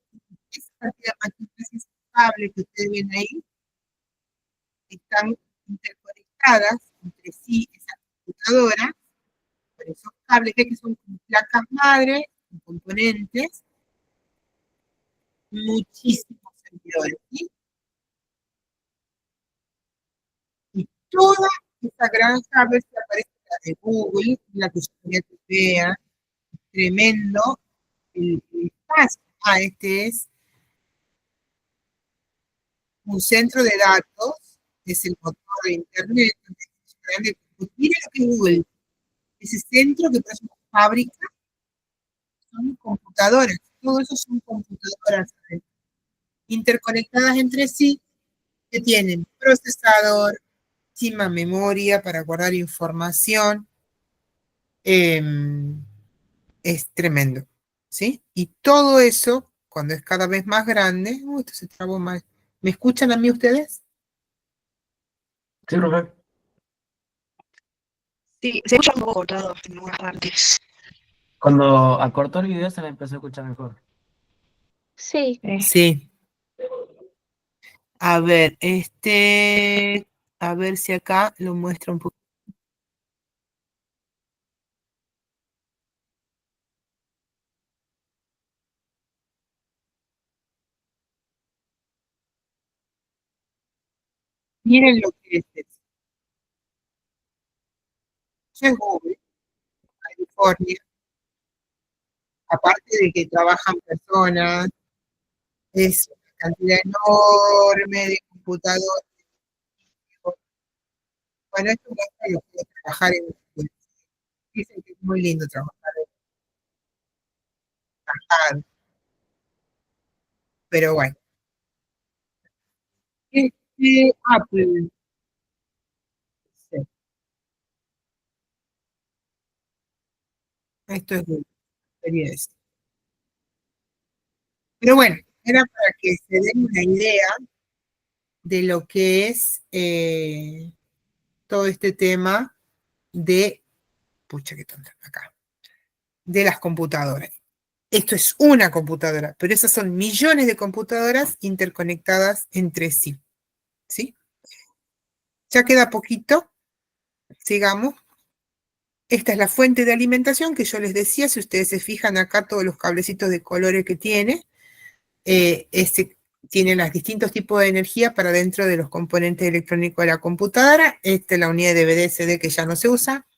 esa cantidad de máquinas, esos cables que ustedes ven ahí, están interconectadas entre sí esas computadoras, por esos cables que son como placas madre, componentes, muchísimos servidores, ¿sí? Y toda esa granja, a ver si aparece la de Google, la que yo quería que vean, tremendo el espacio. Ah, este es un centro de datos, es el motor de Internet. Miren lo que es Google, ese centro que parece una fábrica, son computadoras, todo eso son computadoras interconectadas entre sí, que tienen procesador, encima memoria para guardar información, es tremendo, ¿sí? Y todo eso, cuando es cada vez más grande, esto se trabó mal. ¿Me escuchan a mí ustedes? sí, profe. Sí, se escucha un poco cortado en algunas partes. Cuando acortó el video se me empezó a escuchar mejor. Sí. Sí. A ver, a ver si acá lo muestra un poco. Miren lo que es esto. Eso es Google, California. Aparte de que trabajan personas, es una cantidad enorme de computadoras. Bueno, esto muestra lo que es trabajar en Google. Dicen que es muy lindo trabajar en pero bueno. Apple, sí, esto es Google, quería decir. Pero bueno, era para que se den una idea de lo que es todo este tema de, pucha, qué tonta, acá, de las computadoras. Esto es una computadora, pero esas son millones de computadoras interconectadas entre sí, ¿sí? Ya queda poquito, sigamos. Esta es la fuente de alimentación que yo les decía, si ustedes se fijan acá todos los cablecitos de colores que tiene, tiene los distintos tipos de energía para dentro de los componentes electrónicos de la computadora. Esta es la unidad de DVD, CD que ya no se usa,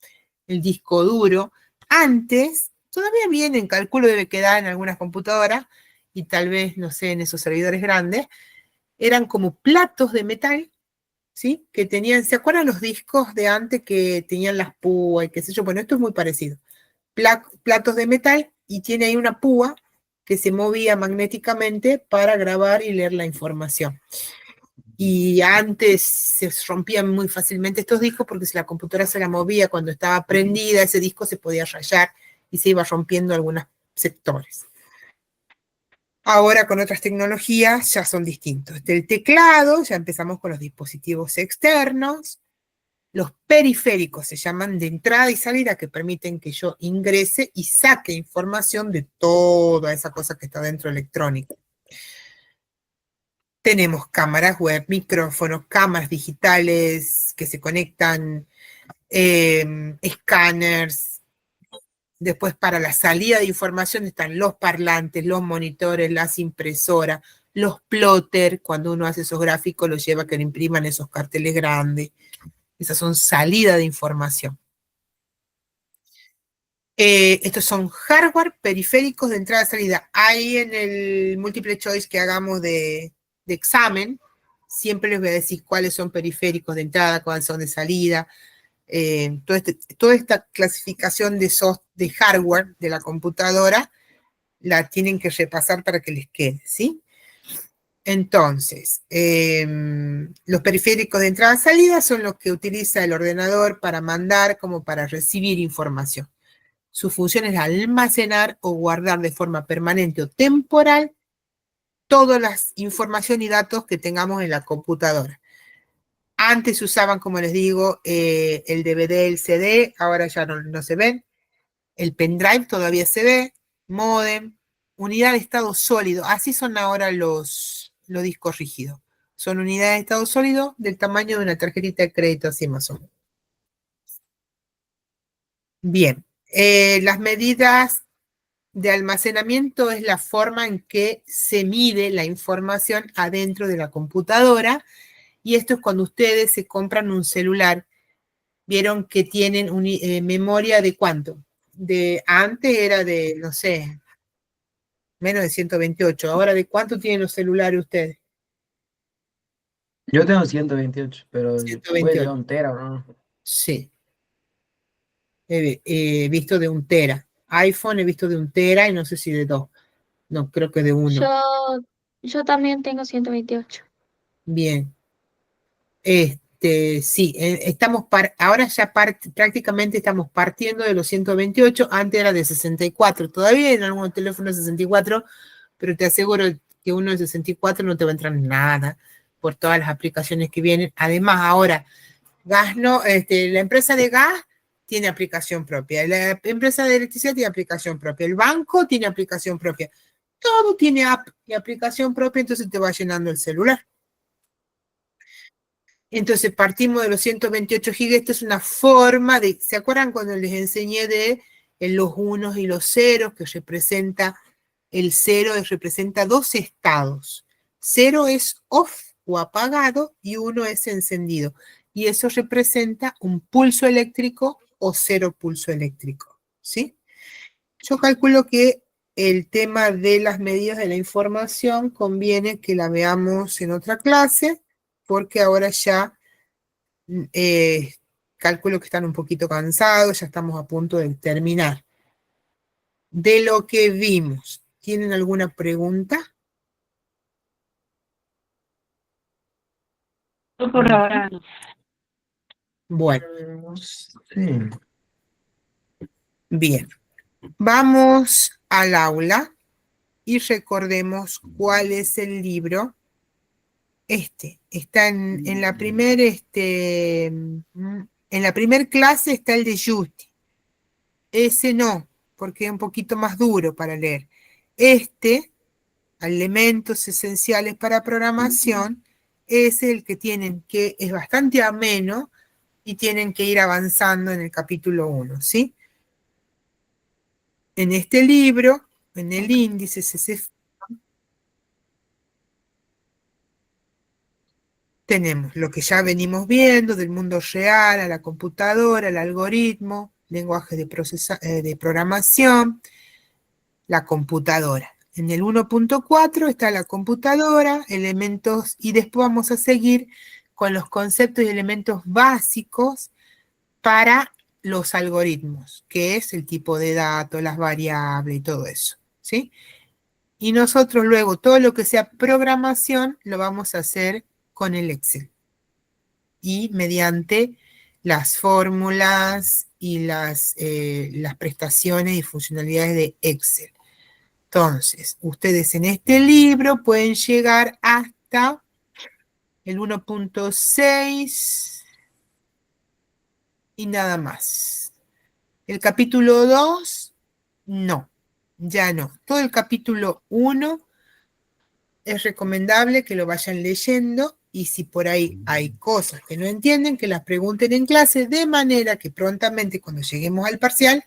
el disco duro. Antes, todavía viene, en cálculo debe quedar en algunas computadoras, y tal vez, no sé, en esos servidores grandes, eran como platos de metal, ¿sí? Que tenían, ¿se acuerdan los discos de antes que tenían las púas y qué sé yo? Bueno, esto es muy parecido. Platos de metal y tiene ahí una púa que se movía magnéticamente para grabar y leer la información. Y antes se rompían muy fácilmente estos discos porque si la computadora se la movía cuando estaba prendida, ese disco se podía rayar y se iba rompiendo algunos sectores. Ahora con otras tecnologías ya son distintos. Del teclado, ya empezamos con los dispositivos externos. Los periféricos se llaman de entrada y salida, que permiten que yo ingrese y saque información de toda esa cosa que está dentro electrónica. Tenemos cámaras web, micrófonos, cámaras digitales que se conectan, escáneres. Después para la salida de información están los parlantes, los monitores, las impresoras, los plotters, cuando uno hace esos gráficos los lleva a que le impriman esos carteles grandes. Esas son salida de información. Estos son hardware periféricos de entrada y salida. Ahí en el multiple choice que hagamos de examen, siempre les voy a decir cuáles son periféricos de entrada, cuáles son de salida. Toda esta clasificación de hardware de la computadora la tienen que repasar para que les quede, ¿sí? Entonces, los periféricos de entrada y salida son los que utiliza el ordenador para mandar como para recibir información. Su función es almacenar o guardar de forma permanente o temporal todas las información y datos que tengamos en la computadora. Antes usaban, como les digo, el DVD, el CD, ahora ya no se ven. El pendrive todavía se ve, módem, unidad de estado sólido. Así son ahora los discos rígidos. Son unidades de estado sólido del tamaño de una tarjetita de crédito, así más o menos. Bien, las medidas de almacenamiento es la forma en que se mide la información adentro de la computadora, y esto es cuando ustedes se compran un celular. Vieron que tienen memoria de ¿cuánto? Antes era de, no sé, menos de 128. Ahora, ¿de cuánto tienen los celulares ustedes? Yo tengo 128, pero puede 128. llegar un tera, ¿no? Sí. He visto de 1 tera. iPhone he visto de 1 tera y no sé si de 2. No, creo que de 1. Yo también tengo 128. Bien. Sí, ahora ya prácticamente estamos partiendo de los 128, antes era de 64, todavía en algunos teléfonos 64, pero te aseguro que uno de 64 no te va a entrar nada por todas las aplicaciones que vienen. Además, ahora, gas no, la empresa de gas tiene aplicación propia, la empresa de electricidad tiene aplicación propia, el banco tiene aplicación propia, todo tiene app y aplicación propia, entonces te va llenando el celular. Entonces partimos de los 128 GB. Esto es una forma de, ¿se acuerdan cuando les enseñé de los unos y los ceros, que representa, el cero representa dos estados? Cero es off o apagado y 1 es encendido. Y eso representa un pulso eléctrico o 0 pulso eléctrico, ¿sí? Yo calculo que el tema de las medidas de la información conviene que la veamos en otra clase, porque ahora ya calculo que están un poquito cansados, ya estamos a punto de terminar. De lo que vimos, ¿tienen alguna pregunta? Por ahora no. Bueno, Sí. bien. Vamos al aula y recordemos cuál es el libro está en la primer, en la primer clase está el de Justi. Ese no, porque es un poquito más duro para leer. Elementos esenciales para programación, es el que tienen que, es bastante ameno y tienen que ir avanzando en el capítulo 1, ¿sí? En este libro, en el índice, tenemos lo que ya venimos viendo del mundo real, a la computadora, el algoritmo, lenguaje de programación, la computadora. En el 1.4 está la computadora, elementos, y después vamos a seguir con los conceptos y elementos básicos para los algoritmos, que es el tipo de datos, las variables y todo eso, ¿sí? Y nosotros luego todo lo que sea programación lo vamos a hacer con el Excel y mediante las fórmulas y las prestaciones y funcionalidades de Excel. Entonces, ustedes en este libro pueden llegar hasta el 1.6 y nada más. El capítulo 2, no, ya no. Todo el capítulo 1 es recomendable que lo vayan leyendo y si por ahí hay cosas que no entienden, que las pregunten en clase de manera que prontamente cuando lleguemos al parcial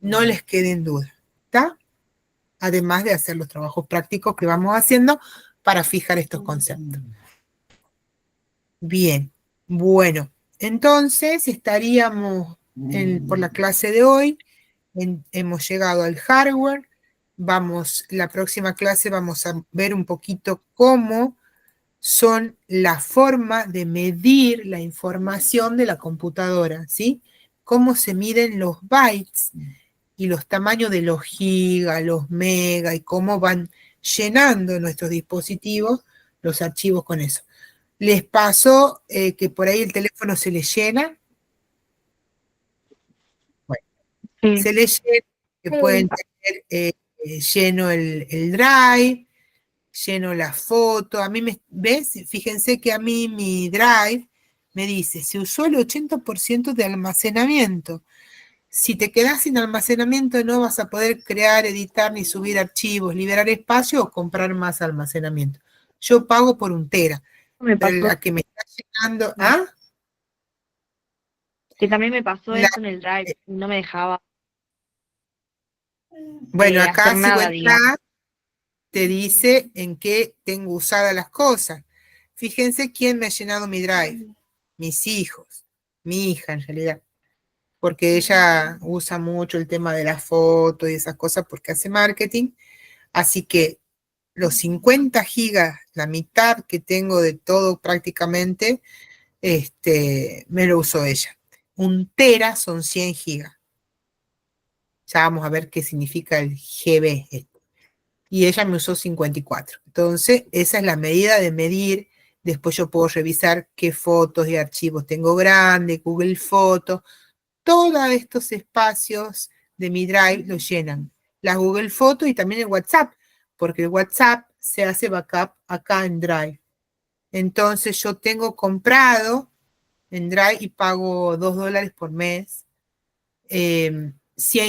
no les quede en duda, ¿está? Además de hacer los trabajos prácticos que vamos haciendo para fijar estos conceptos. Bien, bueno, entonces estaríamos por la clase de hoy, hemos llegado al hardware, la próxima clase vamos a ver un poquito cómo son la forma de medir la información de la computadora, ¿sí? Cómo se miden los bytes y los tamaños de los gigas, los megas, y cómo van llenando nuestros dispositivos los archivos con eso. ¿Les pasó que por ahí el teléfono se les llena? Bueno, Sí. se les llena, que pueden tener lleno el drive, lleno la foto. A mí ¿ves? Fíjense que a mí mi drive me dice, se usó el 80% de almacenamiento. Si te quedas sin almacenamiento no vas a poder crear, editar ni subir archivos, liberar espacio o comprar más almacenamiento. Yo pago por 1 tera, Me pero pasó, la que me está llegando, ¿ah? que también me pasó La- eso en el Drive, no me dejaba bueno, acá hacer si vos nada, digamos. entras, te dice en qué tengo usadas las cosas. Fíjense quién me ha llenado mi drive. Mis hijos, mi hija en realidad, porque ella usa mucho el tema de la foto y esas cosas porque hace marketing. Así que los 50 gigas, la mitad que tengo de todo prácticamente, me lo usó ella. 1 tera son 100 gigas. Ya vamos a ver qué significa el GB. Y ella me usó 54. Entonces, esa es la medida de medir. Después yo puedo revisar qué fotos y archivos tengo grandes, Google Fotos. Todos estos espacios de mi Drive los llenan. Las Google Fotos y también el WhatsApp, porque el WhatsApp se hace backup acá en Drive. Entonces yo tengo comprado en Drive y pago $2 por mes, 100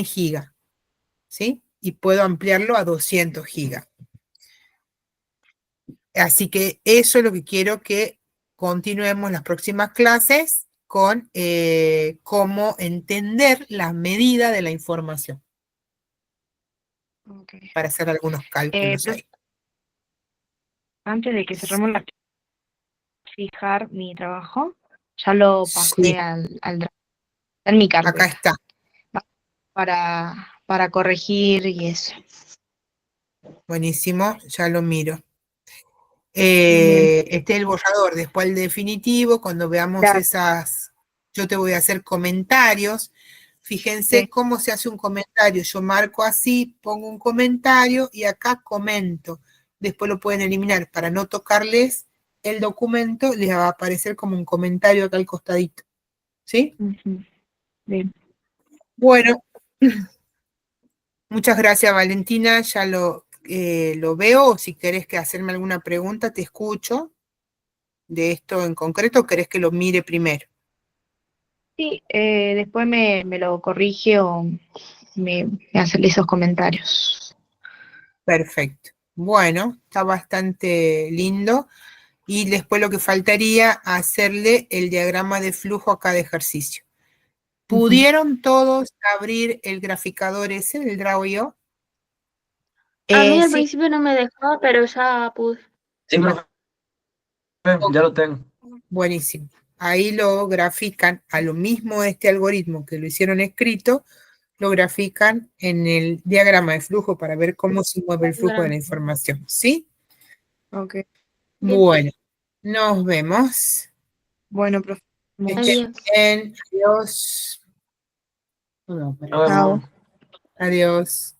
gigas, ¿sí? Y puedo ampliarlo a 200 gigas. Así que eso es lo que quiero que continuemos las próximas clases con cómo entender la medida de la información Ok. para hacer algunos cálculos Pero ahí. antes de que cerremos la fijar mi trabajo, ya lo Sí, pasé al Drive, está en mi acá carpeta, está. para corregir y eso. Buenísimo, ya lo miro. Bien. Este es el borrador, después el definitivo, cuando veamos Claro, esas, yo te voy a hacer comentarios. Fíjense sí. cómo se hace un comentario. Yo marco así, pongo un comentario y acá comento. Después lo pueden eliminar para no tocarles el documento, les va a aparecer como un comentario acá al costadito. ¿Sí? Ujú. Bien. Bueno, muchas gracias, Valentina. Ya lo veo. Si querés que hacerme alguna pregunta, te escucho. de esto en concreto o querés que lo mire primero? Sí, después me lo corrige o me hace esos comentarios. Perfecto. Bueno, está bastante lindo. Y después lo que faltaría, hacerle el diagrama de flujo a cada ejercicio. ¿Pudieron todos abrir el graficador ese, el Draw.io? A mí al Sí, principio no me dejaba, pero ya pude. Sí, profe, ya lo tengo. Buenísimo. Ahí lo grafican a lo mismo este algoritmo que lo hicieron escrito, lo grafican en el diagrama de flujo para ver cómo se mueve el flujo de la información. ¿Sí? ok. Bien. Bueno, nos vemos. Bueno, profe. Que estén Adiós. bien. Adiós. No, Nos Chao. vemos. adiós.